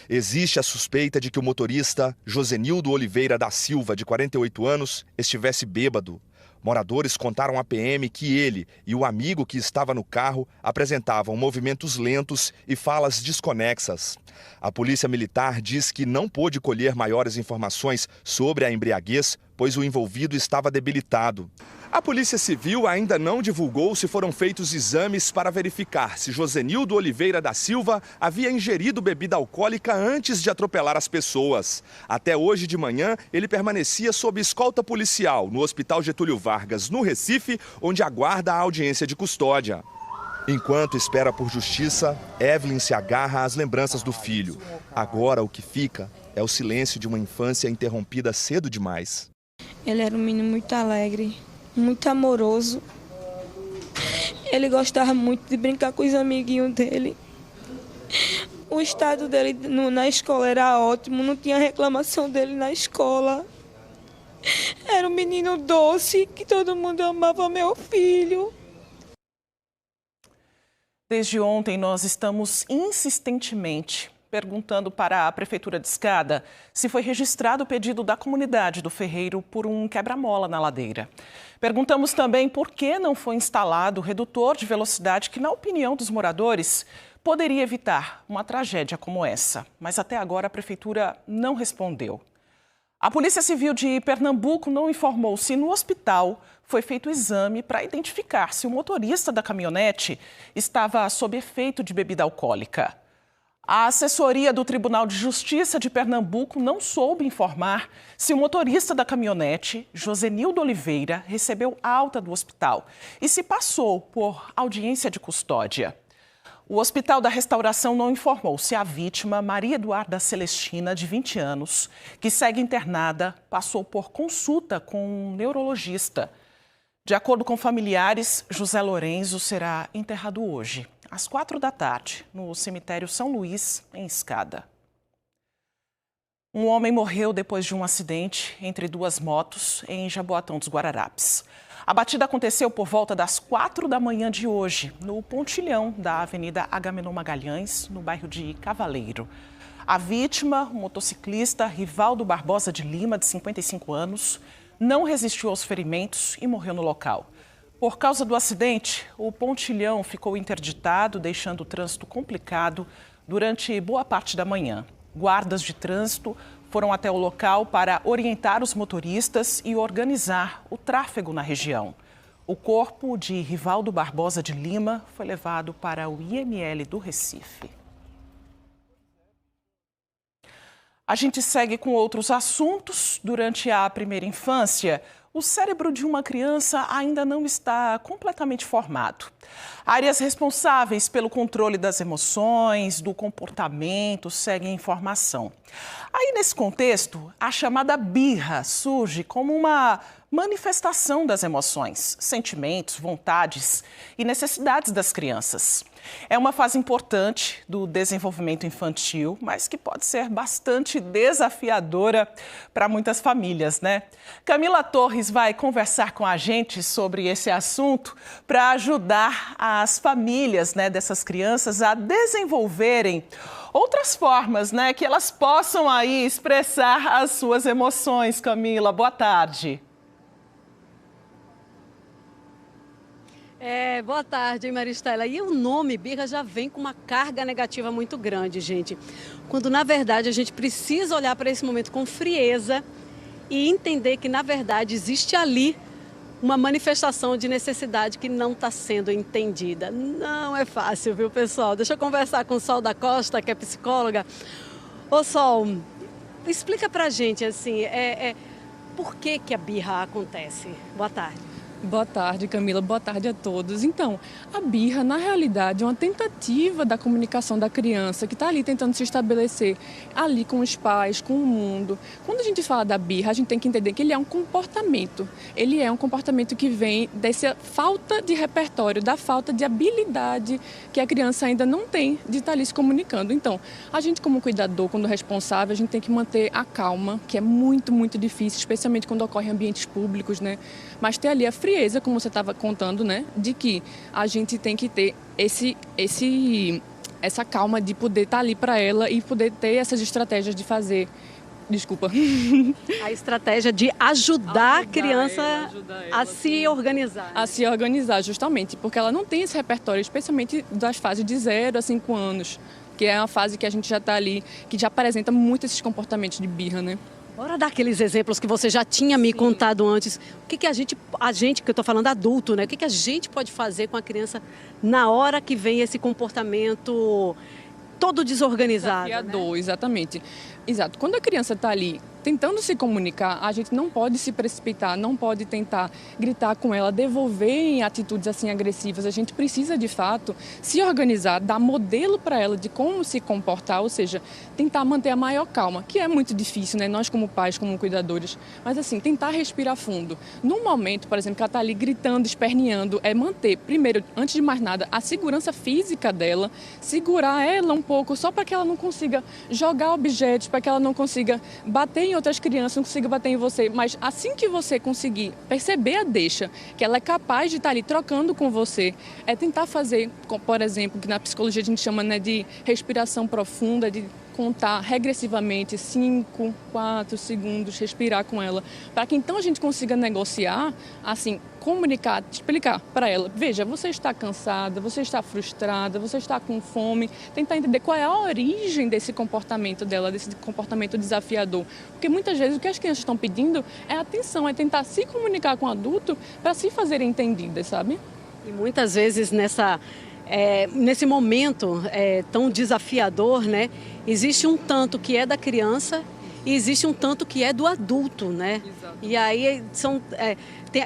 Existe a suspeita de que o motorista Josenildo Oliveira da Silva, de 48 anos, estivesse bêbado. Moradores contaram à PM que ele e o amigo que estava no carro apresentavam movimentos lentos e falas desconexas. A Polícia Militar diz que não pôde colher maiores informações sobre a embriaguez, pois o envolvido estava debilitado. A Polícia Civil ainda não divulgou se foram feitos exames para verificar se Josenildo Oliveira da Silva havia ingerido bebida alcoólica antes de atropelar as pessoas. Até hoje de manhã, ele permanecia sob escolta policial no Hospital Getúlio Vargas, no Recife, onde aguarda a audiência de custódia. Enquanto espera por justiça, Evelyn se agarra às lembranças do filho. Agora o que fica é o silêncio de uma infância interrompida cedo demais. Ele era um menino muito alegre, muito amoroso. Ele gostava muito de brincar com os amiguinhos dele. O estado dele na escola era ótimo, não tinha reclamação dele na escola. Era um menino doce, que todo mundo amava, meu filho. Desde ontem, nós estamos insistentemente perguntando para a Prefeitura de Escada se foi registrado o pedido da comunidade do Ferreiro por um quebra-mola na ladeira. Perguntamos também por que não foi instalado o redutor de velocidade que, na opinião dos moradores, poderia evitar uma tragédia como essa. Mas até agora a Prefeitura não respondeu. A Polícia Civil de Pernambuco não informou se no hospital foi feito exame para identificar se o motorista da caminhonete estava sob efeito de bebida alcoólica. A assessoria do Tribunal de Justiça de Pernambuco não soube informar se o motorista da caminhonete, Josenildo Oliveira, recebeu alta do hospital e se passou por audiência de custódia. O Hospital da Restauração não informou se a vítima, Maria Eduarda Celestina, de 20 anos, que segue internada, passou por consulta com um neurologista. De acordo com familiares, José Lourenço será enterrado hoje, às 4h, no cemitério São Luís, em Escada. Um homem morreu depois de um acidente entre duas motos em Jaboatão dos Guararapes. A batida aconteceu por volta das 4h de hoje, no pontilhão da Avenida Agamenon Magalhães, no bairro de Cavaleiro. A vítima, o motociclista Rivaldo Barbosa de Lima, de 55 anos, não resistiu aos ferimentos e morreu no local. Por causa do acidente, o pontilhão ficou interditado, deixando o trânsito complicado durante boa parte da manhã. Guardas de trânsito foram até o local para orientar os motoristas e organizar o tráfego na região. O corpo de Rivaldo Barbosa de Lima foi levado para o IML do Recife. A gente segue com outros assuntos. Durante a primeira infância, o cérebro de uma criança ainda não está completamente formado. Áreas responsáveis pelo controle das emoções, do comportamento, seguem em formação. Aí, nesse contexto, a chamada birra surge como uma manifestação das emoções, sentimentos, vontades e necessidades das crianças. É uma fase importante do desenvolvimento infantil, mas que pode ser bastante desafiadora para muitas famílias, né? Camila Torres vai conversar com a gente sobre esse assunto para ajudar as famílias, né, dessas crianças a desenvolverem outras formas, né, que elas possam aí expressar as suas emoções. Camila, boa tarde. Boa tarde, Maristela. E o nome birra já vem com uma carga negativa muito grande, gente. Quando, na verdade, a gente precisa olhar para esse momento com frieza e entender que, na verdade, existe ali uma manifestação de necessidade que não está sendo entendida. Não é fácil, viu, pessoal? Deixa eu conversar com o Sol da Costa, que é psicóloga. Ô, Sol, explica pra gente, assim, por que a birra acontece? Boa tarde. Boa tarde, Camila. Boa tarde a todos. Então, a birra, na realidade, é uma tentativa da comunicação da criança que está ali tentando se estabelecer ali com os pais, com o mundo. Quando a gente fala da birra, a gente tem que entender que ele é um comportamento. Ele é um comportamento que vem dessa falta de repertório, da falta de habilidade que a criança ainda não tem de estar ali se comunicando. Então, a gente como cuidador, quando responsável, a gente tem que manter a calma, que é muito, muito difícil, especialmente quando ocorre em ambientes públicos, né? Mas ter ali a frieza, como você estava contando, né, de que a gente tem que ter essa calma de poder estar ali para ela e poder ter essas estratégias de fazer. Desculpa. A estratégia de ajudar a criança a se organizar. A se organizar, justamente, porque ela não tem esse repertório, especialmente das fases de 0 a 5 anos, que é uma fase que a gente já está ali, que já apresenta muito esses comportamentos de birra, né? Bora dar aqueles exemplos que você já tinha me contado antes. O que a gente, que eu estou falando adulto, né? O que a gente pode fazer com a criança na hora que vem esse comportamento todo desorganizado? Desafiador, né? Exatamente. Exato. Quando a criança está ali tentando se comunicar, a gente não pode se precipitar, não pode tentar gritar com ela, devolver em atitudes assim agressivas. A gente precisa, de fato, se organizar, dar modelo para ela de como se comportar, ou seja, tentar manter a maior calma, que é muito difícil, né? Nós como pais, como cuidadores, mas assim, tentar respirar fundo. No momento, por exemplo, que ela está ali gritando, esperneando, é manter, primeiro, antes de mais nada, a segurança física dela, segurar ela um pouco, só para que ela não consiga jogar objetos, para que ela não consiga bater em outras crianças, não consiga bater em você, mas assim que você conseguir perceber a deixa, que ela é capaz de estar ali trocando com você, é tentar fazer, por exemplo, que na psicologia a gente chama, né, de respiração profunda, de contar regressivamente 5, 4 segundos, respirar com ela, para que então a gente consiga negociar, assim, comunicar, explicar para ela, veja, você está cansada, você está frustrada, você está com fome, tentar entender qual é a origem desse comportamento dela, desse comportamento desafiador, porque muitas vezes o que as crianças estão pedindo é atenção, é tentar se comunicar com o adulto para se fazerem entendidas, sabe? E muitas vezes nesse momento tão desafiador, né, existe um tanto que é da criança e existe um tanto que é do adulto, né? Exato. E aí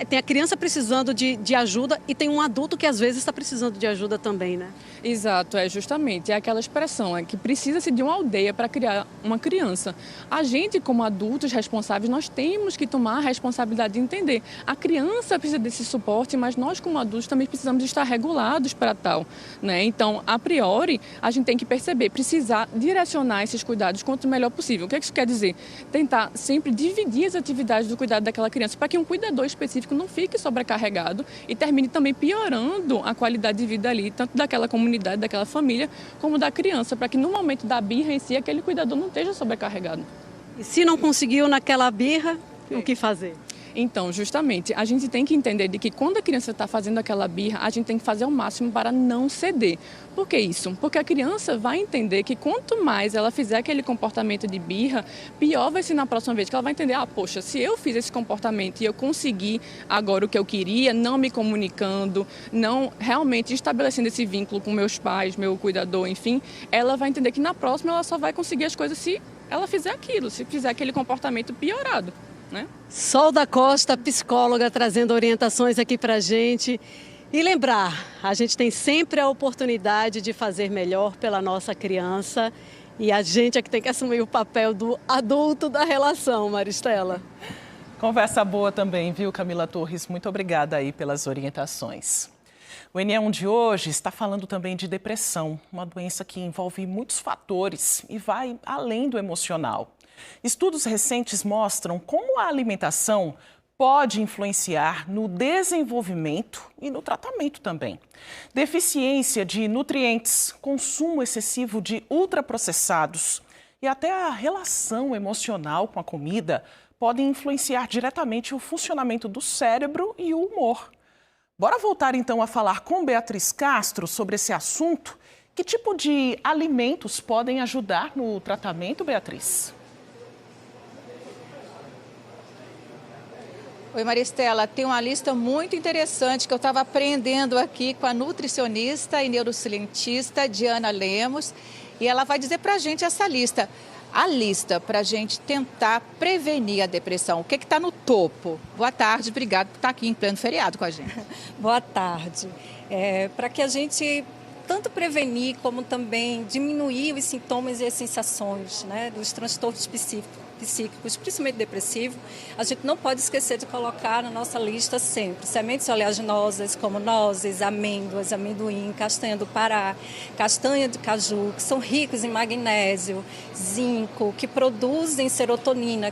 tem a criança precisando de ajuda e tem um adulto que às vezes está precisando de ajuda também, né? Exato, justamente, é aquela expressão, que precisa-se de uma aldeia para criar uma criança. A gente, como adultos responsáveis, nós temos que tomar a responsabilidade de entender. A criança precisa desse suporte, mas nós, como adultos, também precisamos estar regulados para tal, né? Então, a priori, a gente tem que perceber, precisar direcionar esses cuidados quanto melhor possível. O que isso quer dizer? Tentar sempre dividir as atividades do cuidado daquela criança para que um cuidador específico não fique sobrecarregado e termine também piorando a qualidade de vida ali, tanto daquela comunidade, daquela família, como da criança, para que no momento da birra em si, aquele cuidador não esteja sobrecarregado. E se não conseguiu naquela birra, o que fazer? Então, justamente, a gente tem que entender de que quando a criança está fazendo aquela birra, a gente tem que fazer o máximo para não ceder. Por que isso? Porque a criança vai entender que quanto mais ela fizer aquele comportamento de birra, pior vai ser na próxima vez, que ela vai entender, poxa, se eu fiz esse comportamento e eu consegui agora o que eu queria, não me comunicando, não realmente estabelecendo esse vínculo com meus pais, meu cuidador, enfim, ela vai entender que na próxima ela só vai conseguir as coisas se ela fizer aquilo, se fizer aquele comportamento piorado, né? Sol da Costa, psicóloga, trazendo orientações aqui pra gente. E lembrar, a gente tem sempre a oportunidade de fazer melhor pela nossa criança e a gente é que tem que assumir o papel do adulto da relação, Maristela. Conversa boa também, viu, Camila Torres? Muito obrigada aí pelas orientações. O NE1 de hoje está falando também de depressão, uma doença que envolve muitos fatores e vai além do emocional. Estudos recentes mostram como a alimentação pode influenciar no desenvolvimento e no tratamento também. Deficiência de nutrientes, consumo excessivo de ultraprocessados e até a relação emocional com a comida podem influenciar diretamente o funcionamento do cérebro e o humor. Bora voltar então a falar com Beatriz Castro sobre esse assunto. Que tipo de alimentos podem ajudar no tratamento, Beatriz? Oi, Maristela, tem uma lista muito interessante que eu estava aprendendo aqui com a nutricionista e neurocientista Diana Lemos e ela vai dizer para a gente essa lista. A lista para a gente tentar prevenir a depressão. O que está no topo? Boa tarde, obrigado por estar aqui em pleno feriado com a gente. Boa tarde. Para que a gente tanto prevenir como também diminuir os sintomas e as sensações, né, dos transtornos psíquicos, principalmente depressivo, a gente não pode esquecer de colocar na nossa lista sempre sementes oleaginosas como nozes, amêndoas, amendoim, castanha do Pará, castanha de caju, que são ricos em magnésio, zinco, que produzem serotonina,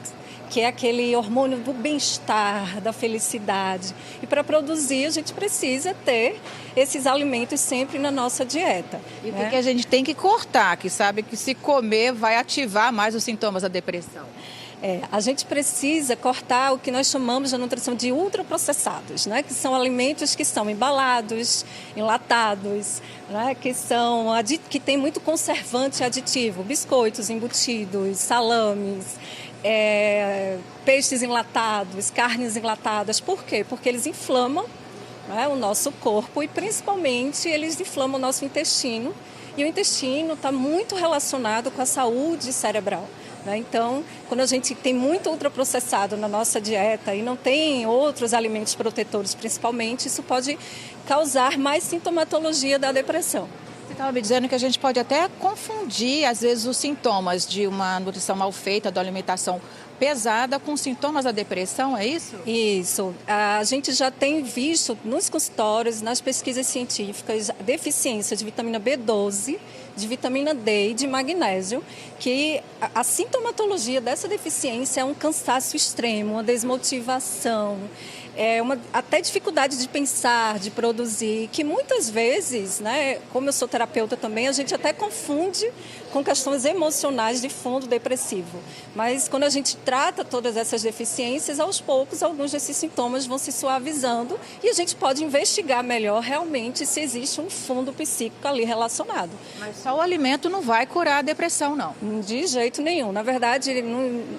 que é aquele hormônio do bem-estar, da felicidade. E para produzir, a gente precisa ter esses alimentos sempre na nossa dieta. E porque a gente tem que cortar, que sabe que se comer vai ativar mais os sintomas da depressão. A gente precisa cortar o que nós chamamos na nutrição de ultraprocessados, né? Que são alimentos que são embalados, enlatados, né? Que tem muito conservante aditivo, biscoitos embutidos, salames, peixes enlatados, carnes enlatadas. Por quê? Porque eles inflamam, né, o nosso corpo e principalmente eles inflamam o nosso intestino. E o intestino está muito relacionado com a saúde cerebral. Então, quando a gente tem muito ultraprocessado na nossa dieta e não tem outros alimentos protetores, principalmente, isso pode causar mais sintomatologia da depressão. Você estava me dizendo que a gente pode até confundir, às vezes, os sintomas de uma nutrição mal feita, de uma alimentação pesada, com sintomas da depressão, é isso? Isso. A gente já tem visto nos consultórios, nas pesquisas científicas, a deficiência de vitamina B12, de vitamina D e de magnésio, que a sintomatologia dessa deficiência é um cansaço extremo, uma desmotivação, até dificuldade de pensar, de produzir, que muitas vezes, né, como eu sou terapeuta também, a gente até confunde com questões emocionais de fundo depressivo. Mas quando a gente trata todas essas deficiências, aos poucos, alguns desses sintomas vão se suavizando e a gente pode investigar melhor realmente se existe um fundo psíquico ali relacionado. Mas só o alimento não vai curar a depressão, não? De jeito nenhum. Na verdade,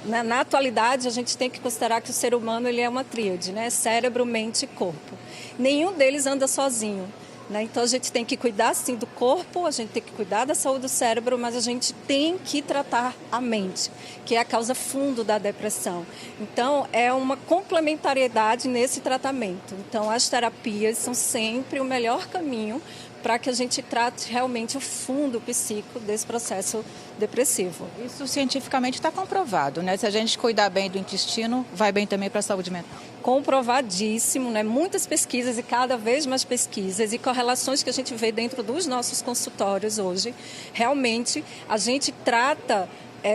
na atualidade, a gente tem que considerar que o ser humano ele é uma tríade, né? Cérebro, mente e corpo. Nenhum deles anda sozinho. Então, a gente tem que cuidar, sim, do corpo, a gente tem que cuidar da saúde do cérebro, mas a gente tem que tratar a mente, que é a causa fundo da depressão. Então, é uma complementariedade nesse tratamento. Então, as terapias são sempre o melhor caminho para que a gente trate realmente o fundo psíquico desse processo depressivo. Isso cientificamente está comprovado, né? Se a gente cuidar bem do intestino, vai bem também para a saúde mental. Comprovadíssimo, né? Muitas pesquisas e cada vez mais pesquisas e correlações que a gente vê dentro dos nossos consultórios hoje. Realmente, a gente trata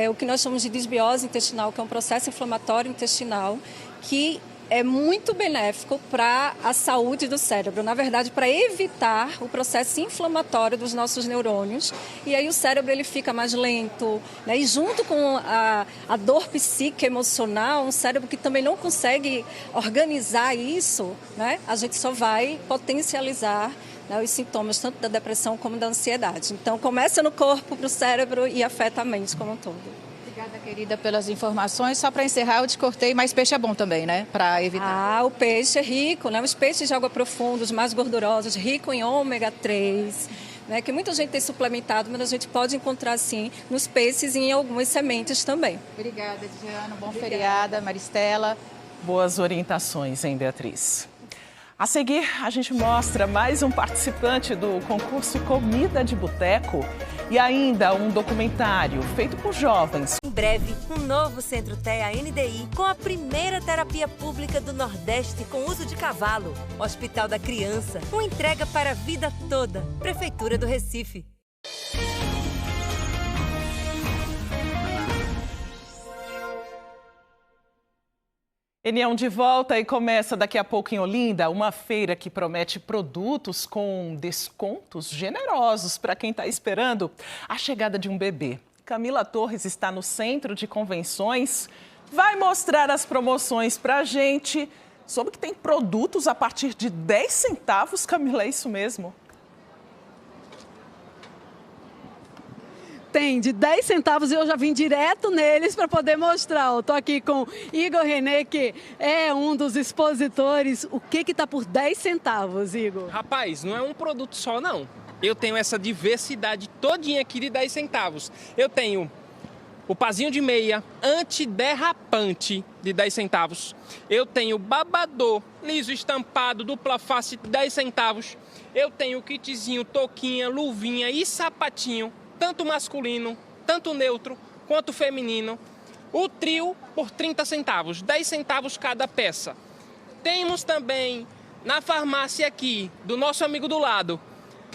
o que nós chamamos de disbiose intestinal, que é um processo inflamatório intestinal que é muito benéfico para a saúde do cérebro, na verdade, para evitar o processo inflamatório dos nossos neurônios. E aí o cérebro ele fica mais lento, né? E junto com a dor psíquica emocional, um cérebro que também não consegue organizar isso, né? A gente só vai potencializar, né, os sintomas tanto da depressão como da ansiedade. Então, começa no corpo, para o cérebro e afeta a mente como um todo. Obrigada, querida, pelas informações. Só para encerrar, eu te cortei, mas peixe é bom também, né? Para evitar. O peixe é rico, né? Os peixes de água profunda, os mais gordurosos, rico em ômega 3, né? Que muita gente tem suplementado, mas a gente pode encontrar, sim, nos peixes e em algumas sementes também. Obrigada, Diana. Bom feriado, Maristela. Boas orientações, hein, Beatriz? A seguir, a gente mostra mais um participante do concurso Comida de Boteco e ainda um documentário feito por jovens. Em breve, um novo Centro TEA NDI com a primeira terapia pública do Nordeste com uso de cavalo. Hospital da Criança, uma entrega para a vida toda. Prefeitura do Recife. Enião de volta e começa daqui a pouco em Olinda uma feira que promete produtos com descontos generosos para quem está esperando a chegada de um bebê. Camila Torres está no Centro de Convenções, vai mostrar as promoções para a gente. Soube que tem produtos a partir de 10 centavos, Camila, é isso mesmo? Tem, de 10 centavos e eu já vim direto neles para poder mostrar. Estou aqui com Igor René, que é um dos expositores. O que está por 10 centavos, Igor? Rapaz, não é um produto só, não. Eu tenho essa diversidade todinha aqui de 10 centavos. Eu tenho o pazinho de meia antiderrapante de 10 centavos. Eu tenho babador liso estampado dupla face de 10 centavos. Eu tenho o kitzinho, touquinha, luvinha e sapatinho, tanto masculino, tanto neutro, quanto feminino. O trio por 30 centavos, 10 centavos cada peça. Temos também, na farmácia aqui, do nosso amigo do lado,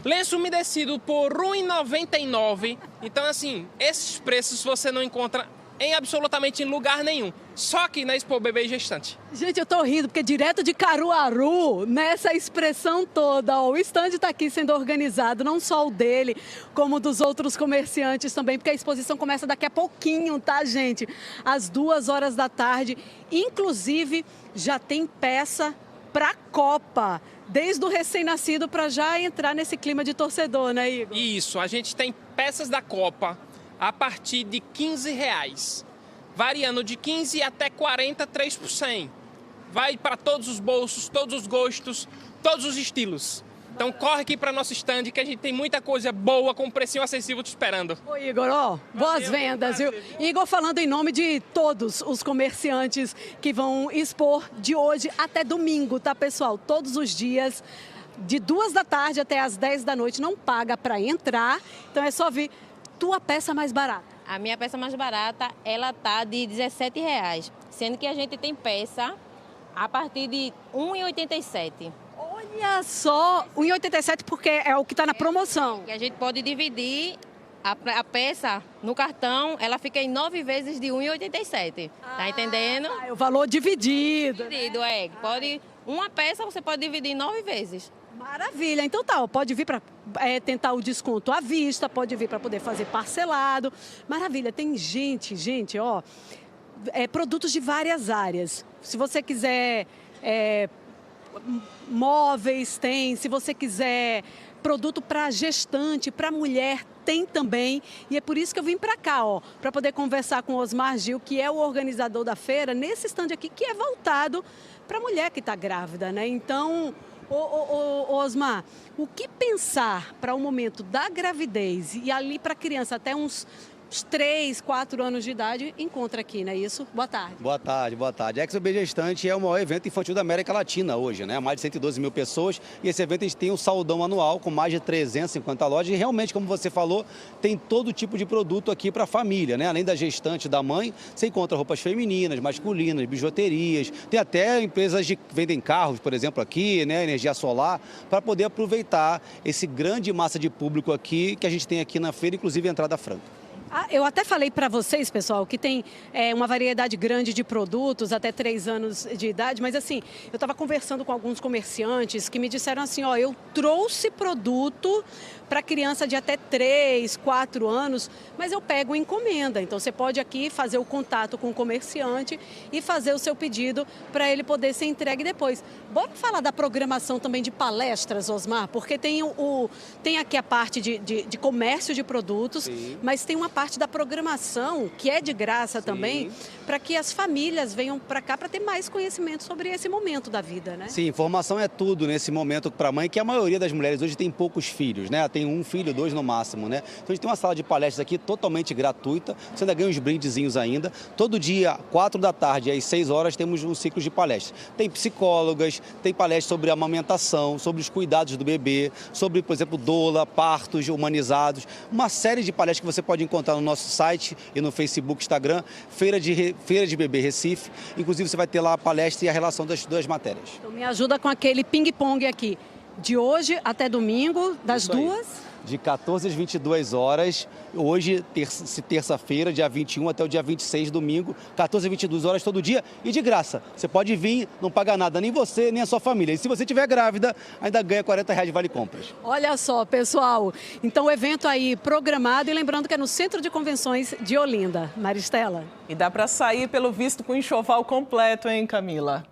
lenço umedecido por R$ 1,99. Então, assim, esses preços você não encontra em absolutamente lugar nenhum. só aqui na Expo Bebê e Gestante. Gente, eu tô rindo, porque direto de Caruaru, nessa expressão toda, ó, o stand está aqui sendo organizado, não só o dele, como dos outros comerciantes também, porque a exposição começa daqui a pouquinho, tá, gente? Às 2h da tarde. Inclusive, já tem peça para Copa, desde o recém-nascido para já entrar nesse clima de torcedor, né, Igor? Isso, a gente tem peças da Copa a partir de R$15, variando de 15 até 43 por 100. Vai para todos os bolsos, todos os gostos, todos os estilos. Então corre aqui para nosso stand que a gente tem muita coisa boa com precinho acessível te esperando. Ô Igor, ó, boas vendas, viu? Igor falando em nome de todos os comerciantes que vão expor de hoje até domingo, tá, pessoal? Todos os dias, de 2 da tarde até as 10 da noite, não paga para entrar. Então é só vir tua peça mais barata. A minha peça mais barata, ela tá de R$17, sendo que a gente tem peça a partir de R$1,87. Olha só, R$1,87 porque é o que está na promoção. E a gente pode dividir a peça no cartão, ela fica em 9 vezes de R$1,87. Tá entendendo? É o valor dividido. Dividido, é. Uma peça você pode dividir em 9 vezes. Maravilha. Então tá, ó, pode vir para tentar o desconto à vista, pode vir para poder fazer parcelado. Maravilha. Tem gente, ó, produtos de várias áreas. Se você quiser móveis, tem. Se você quiser produto para gestante, para mulher, tem também. E é por isso que eu vim para cá, ó, para poder conversar com o Osmar Gil, que é o organizador da feira, nesse stand aqui, que é voltado para a mulher que está grávida, né? Então, Osmar, o que pensar para o momento da gravidez e ali para a criança até uns 3, 4 anos de idade, encontra aqui, não é isso? Boa tarde. Boa tarde, boa tarde. A Expo Bebê Gestante é o maior evento infantil da América Latina hoje, né? Mais de 112 mil pessoas. E esse evento a gente tem um saldão anual com mais de 350 lojas. E realmente, como você falou, tem todo tipo de produto aqui para a família, né? Além da gestante, da mãe, você encontra roupas femininas, masculinas, bijuterias. Tem até empresas que vendem carros, por exemplo, aqui, né? Energia solar, para poder aproveitar esse grande massa de público aqui que a gente tem aqui na feira, inclusive a entrada franca. Eu até falei para vocês, pessoal, que tem uma variedade grande de produtos, até 3 anos de idade, mas assim, eu estava conversando com alguns comerciantes que me disseram assim, ó, eu trouxe produto para criança de até 3, 4 anos, mas eu pego encomenda. Então você pode aqui fazer o contato com o comerciante e fazer o seu pedido para ele poder ser entregue depois. Bora falar da programação também de palestras, Osmar, porque tem aqui a parte de comércio de produtos, sim, mas tem uma parte da programação que é de graça, sim, também, para que as famílias venham para cá para ter mais conhecimento sobre esse momento da vida, né? Sim, informação é tudo nesse momento para a mãe, que a maioria das mulheres hoje tem poucos filhos, né? Tem 1 filho, 2 no máximo, né? Então a gente tem uma sala de palestras aqui totalmente gratuita, você ainda ganha uns brindezinhos ainda. Todo dia, 4 da tarde, às 6 horas, temos um ciclo de palestras. Tem psicólogas, tem palestras sobre amamentação, sobre os cuidados do bebê, sobre, por exemplo, doula, partos humanizados, uma série de palestras que você pode encontrar no nosso site e no Facebook, Instagram, Feira de Bebê Recife. Inclusive você vai ter lá a palestra e a relação das duas matérias. Então me ajuda com aquele ping-pong aqui. De hoje até domingo, das 2? De 14 às 22 horas, hoje, terça-feira, dia 21 até o dia 26, domingo, 14 às 22 horas todo dia e de graça. Você pode vir, não paga nada, nem você, nem a sua família. E se você estiver grávida, ainda ganha R$40 de vale compras. Olha só, pessoal, então o evento aí programado e lembrando que é no Centro de Convenções de Olinda. Maristela. E dá para sair, pelo visto, com o enxoval completo, hein, Camila?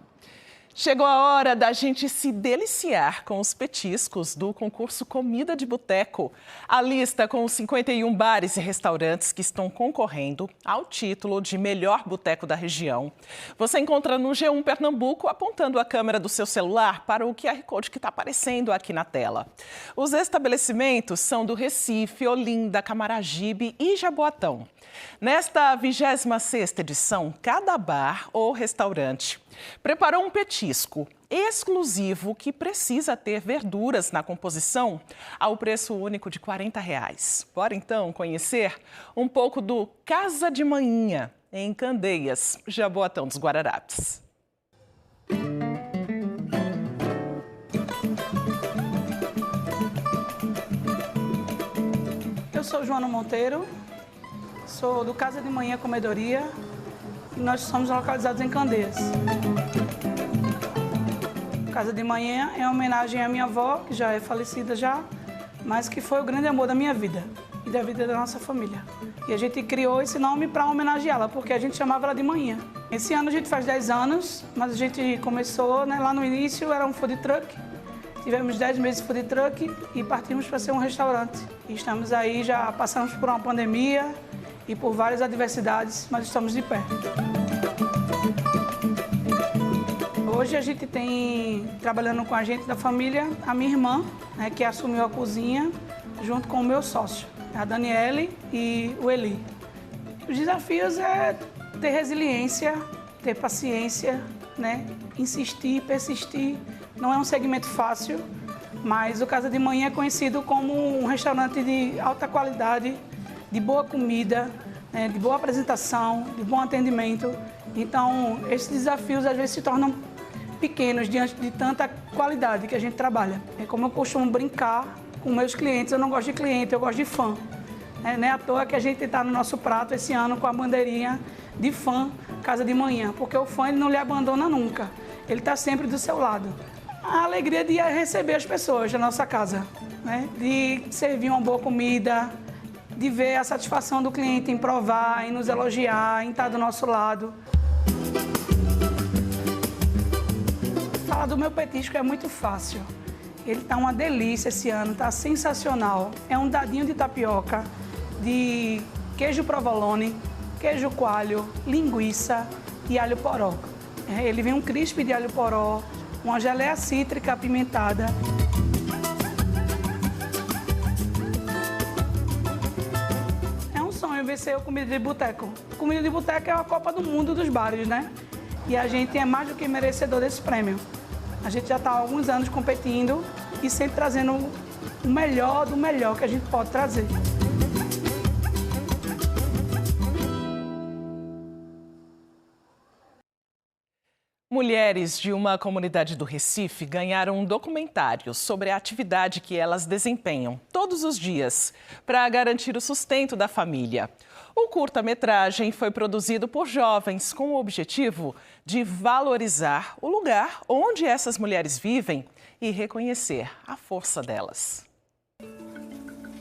Chegou a hora da gente se deliciar com os petiscos do concurso Comida de Boteco. A lista com os 51 bares e restaurantes que estão concorrendo ao título de melhor boteco da região. Você encontra no G1 Pernambuco, apontando a câmera do seu celular para o QR Code que está aparecendo aqui na tela. Os estabelecimentos são do Recife, Olinda, Camaragibe e Jaboatão. Nesta 26ª edição, cada bar ou restaurante preparou um petisco exclusivo que precisa ter verduras na composição ao preço único de R$40. Bora então conhecer um pouco do Casa de Manhinha, em Candeias, Jaboatão dos Guararapes. Eu sou Joana Monteiro, sou do Casa de Manhã Comedoria e nós somos localizados em Candeias. Casa de Manhã é uma homenagem à minha avó, que já é falecida já, mas que foi o grande amor da minha vida e da vida da nossa família. E a gente criou esse nome para homenageá-la, porque a gente chamava ela de Manhã. Esse ano a gente faz 10 anos, mas a gente começou, né, lá no início era um food truck. Tivemos 10 meses de food truck e partimos para ser um restaurante. E estamos aí, já passamos por uma pandemia e por várias adversidades, mas estamos de pé. Hoje a gente tem, trabalhando com a gente da família, a minha irmã, né, que assumiu a cozinha, junto com o meu sócio, a Daniele e o Eli. Os desafios é ter resiliência, ter paciência, né, insistir, persistir. Não é um segmento fácil, mas o Casa de Manhã é conhecido como um restaurante de alta qualidade, de boa comida, né, de boa apresentação, de bom atendimento. Então, esses desafios às vezes se tornam pequenos diante de tanta qualidade que a gente trabalha. É como eu costumo brincar com meus clientes, eu não gosto de cliente, eu gosto de fã. Não é à toa que a gente está no nosso prato esse ano com a bandeirinha de fã Casa de Manhã, porque o fã ele não lhe abandona nunca, ele está sempre do seu lado. A alegria de receber as pessoas da nossa casa, né? De servir uma boa comida, de ver a satisfação do cliente em provar, em nos elogiar, em estar do nosso lado. Falar do meu petisco é muito fácil. Ele está uma delícia esse ano, está sensacional. É um dadinho de tapioca, de queijo provolone, queijo coalho, linguiça e alho poró. Ele vem um crisp de alho poró, uma geleia cítrica apimentada. É um sonho vencer o comida de boteco. Comida de boteco é a Copa do Mundo dos bares, né? E a gente é mais do que merecedor desse prêmio. A gente já está há alguns anos competindo e sempre trazendo o melhor do melhor que a gente pode trazer. Mulheres de uma comunidade do Recife ganharam um documentário sobre a atividade que elas desempenham todos os dias para garantir o sustento da família. O curta-metragem foi produzido por jovens com o objetivo de valorizar o lugar onde essas mulheres vivem e reconhecer a força delas.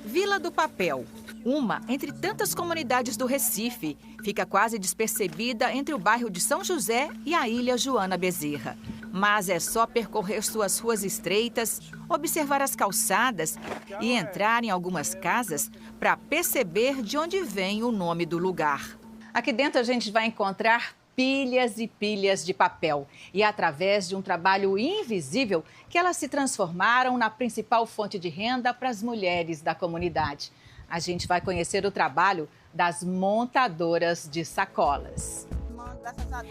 Vila do Papel, uma entre tantas comunidades do Recife, fica quase despercebida entre o bairro de São José e a Ilha Joana Bezerra. Mas é só percorrer suas ruas estreitas, observar as calçadas e entrar em algumas casas para perceber de onde vem o nome do lugar. Aqui dentro a gente vai encontrar pilhas e pilhas de papel. E é através de um trabalho invisível que elas se transformaram na principal fonte de renda para as mulheres da comunidade. A gente vai conhecer o trabalho das montadoras de sacolas.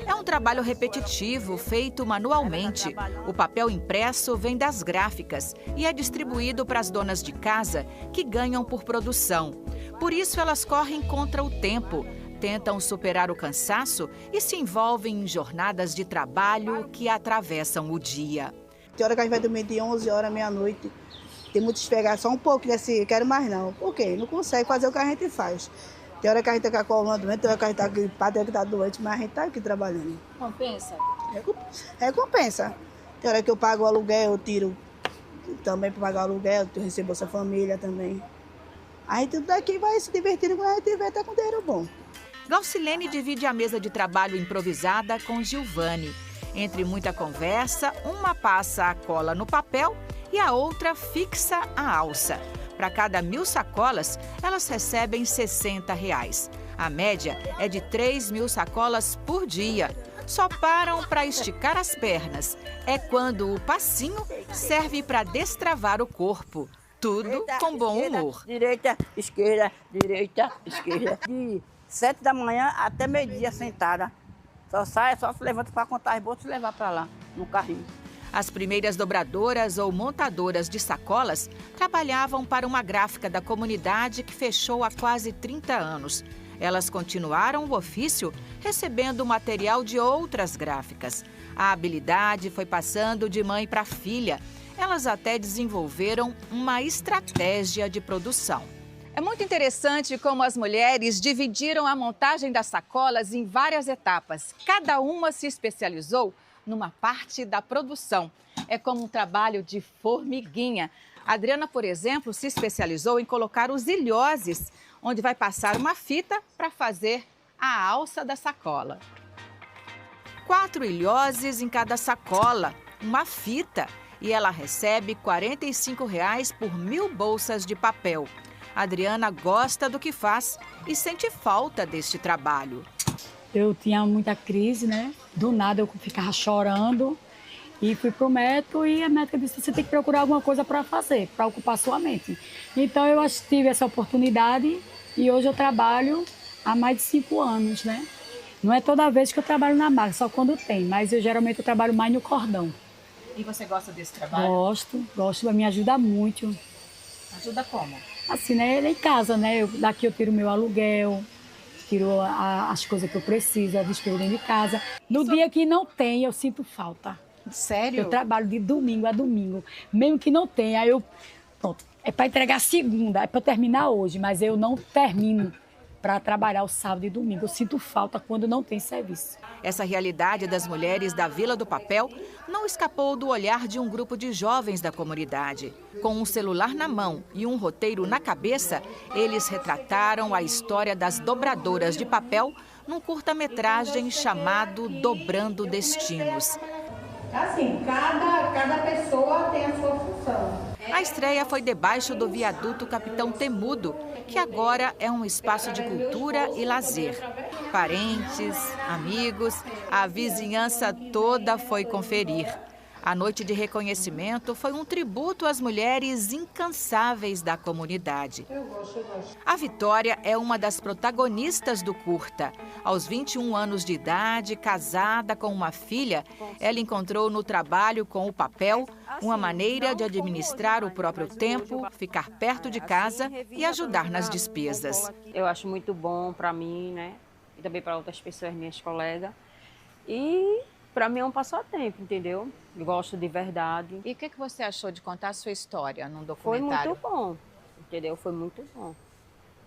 É um trabalho repetitivo, feito manualmente. O papel impresso vem das gráficas e é distribuído para as donas de casa, que ganham por produção. Por isso, elas correm contra o tempo, tentam superar o cansaço e se envolvem em jornadas de trabalho que atravessam o dia. Tem hora que a gente vai dormir de 11 horas, meia-noite. Tem muito esfregar, só um pouquinho assim, quero mais não. Por quê? Não consegue fazer o que a gente faz. Tem hora que a gente está com a coluna doente, tem hora que a gente está gripado, tem hora que está doente, mas a gente está aqui trabalhando. Compensa? Recompensa. Tem hora que eu pago o aluguel, eu tiro também para pagar o aluguel, eu recebo Bolsa Família também. A gente tudo daqui vai se divertindo quando a gente tiver, tá com dinheiro bom. Glaucilene divide a mesa de trabalho improvisada com Gilvane. Entre muita conversa, uma passa a cola no papel e a outra fixa a alça. Para cada 1.000 sacolas, elas recebem R$60. A média é de 3.000 sacolas por dia. Só param para esticar as pernas. É quando o passinho serve para destravar o corpo. Tudo com bom humor. Direita, esquerda, direita, esquerda. De 7 da manhã até meio-dia sentada. Só sai, só se levanta para contar as bolsas e levar para lá, no carrinho. As primeiras dobradoras ou montadoras de sacolas trabalhavam para uma gráfica da comunidade que fechou há quase 30 anos. Elas continuaram o ofício recebendo material de outras gráficas. A habilidade foi passando de mãe para filha. Elas até desenvolveram uma estratégia de produção. É muito interessante como as mulheres dividiram a montagem das sacolas em várias etapas. Cada uma se especializou numa parte da produção. É como um trabalho de formiguinha. A Adriana, por exemplo, se especializou em colocar os ilhoses, onde vai passar uma fita para fazer a alça da sacola. 4 ilhoses em cada sacola, uma fita, e ela recebe R$ 45,00 por 1.000 bolsas de papel. A Adriana gosta do que faz e sente falta deste trabalho. Eu tinha muita crise, né? Do nada eu ficava chorando e fui pro médico e a médica disse: você tem que procurar alguma coisa para fazer, para ocupar sua mente. Então eu tive essa oportunidade e hoje eu trabalho há mais de 5 anos, né? Não é toda vez que eu trabalho na máquina, só quando tem, mas eu geralmente trabalho mais no cordão. E você gosta desse trabalho? Gosto, me ajuda muito. Ajuda como? Assim, né? Em casa, né? Daqui eu tiro o meu aluguel, tiro as coisas que eu preciso, a despesa dentro de casa. No dia que não tem, eu sinto falta. Sério? Eu trabalho de domingo a domingo. Mesmo que não tenha, pronto, é para entregar segunda, é para terminar hoje, mas eu não termino para trabalhar o sábado e domingo. Eu sinto falta quando não tem serviço. Essa realidade das mulheres da Vila do Papel não escapou do olhar de um grupo de jovens da comunidade. Com um celular na mão e um roteiro na cabeça, eles retrataram a história das dobradoras de papel num curta-metragem chamado Dobrando Destinos. Assim, cada pessoa tem a sua função. A estreia foi debaixo do viaduto Capitão Temudo, que agora é um espaço de cultura e lazer. Parentes, amigos, a vizinhança toda foi conferir. A noite de reconhecimento foi um tributo às mulheres incansáveis da comunidade. A Vitória é uma das protagonistas do curta. Aos 21 anos de idade, casada com uma filha, ela encontrou no trabalho com o papel uma maneira de administrar o próprio tempo, ficar perto de casa e ajudar nas despesas. Eu acho muito bom para mim, né? E também para outras pessoas, minhas colegas. E para mim é um passatempo, entendeu? Eu gosto de verdade. E o que você achou de contar a sua história num Foi documentário? muito bom, entendeu? Foi muito bom.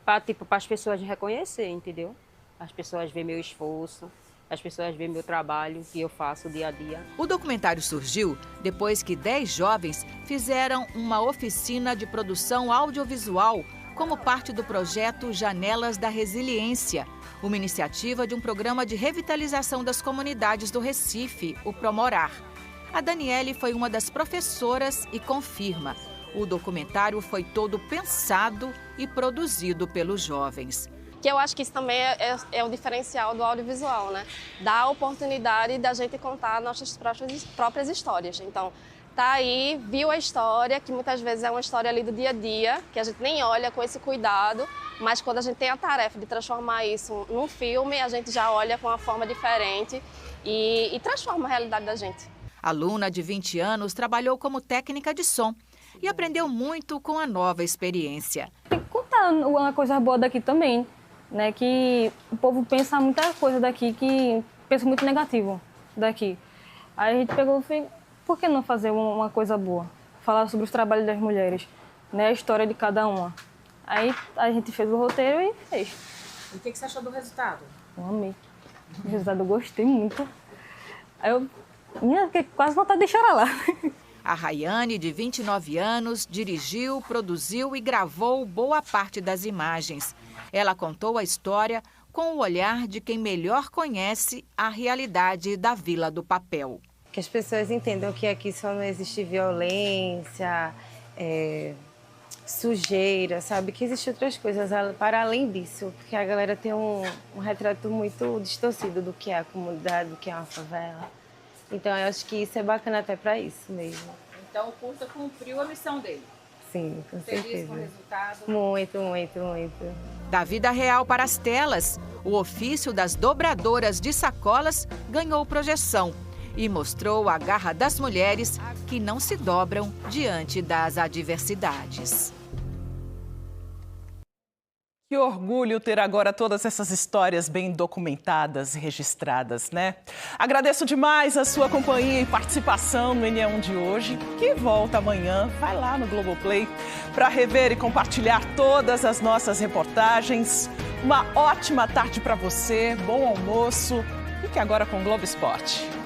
Para as pessoas reconhecer, entendeu? As pessoas verem meu esforço, as pessoas verem meu trabalho que eu faço dia a dia. O documentário surgiu depois que 10 jovens fizeram uma oficina de produção audiovisual como parte do projeto Janelas da Resiliência, uma iniciativa de um programa de revitalização das comunidades do Recife, o Promorar. A Daniele foi uma das professoras e confirma: o documentário foi todo pensado e produzido pelos jovens. Que eu acho que isso também é o diferencial do audiovisual, né? Dá a oportunidade da gente contar nossas próprias histórias. Então, tá aí, viu a história, que muitas vezes é uma história ali do dia a dia, que a gente nem olha com esse cuidado, mas quando a gente tem a tarefa de transformar isso num filme, a gente já olha com uma forma diferente e transforma a realidade da gente. A aluna de 20 anos trabalhou como técnica de som e aprendeu muito com a nova experiência. Tem que contar uma coisa boa daqui também, né? Que o povo pensa muita coisa daqui, que pensa muito negativo daqui. Aí a gente pegou e fez, por que não fazer uma coisa boa? Falar sobre os trabalhos das mulheres, né? A história de cada uma. Aí a gente fez o roteiro e fez. E o que você achou do resultado? Eu amei. O resultado eu gostei muito. Aí eu fiquei quase vontade de chorar lá. A Rayane, de 29 anos, dirigiu, produziu e gravou boa parte das imagens. Ela contou a história com o olhar de quem melhor conhece a realidade da Vila do Papel. Que as pessoas entendam que aqui só não existe violência, sujeira, sabe? Que existem outras coisas para além disso. Porque a galera tem um retrato muito distorcido do que é a comunidade, do que é uma favela. Então, eu acho que isso é bacana até para isso mesmo. Então, o curta cumpriu a missão dele? Sim, com certeza. Feliz com o resultado? Muito, muito, muito. Da vida real para as telas, o ofício das dobradoras de sacolas ganhou projeção e mostrou a garra das mulheres que não se dobram diante das adversidades. Que orgulho ter agora todas essas histórias bem documentadas e registradas, né? Agradeço demais a sua companhia e participação no NE1 de hoje, que volta amanhã. Vai lá no Globoplay para rever e compartilhar todas as nossas reportagens. Uma ótima tarde para você, bom almoço. Fique agora com o Globo Esporte.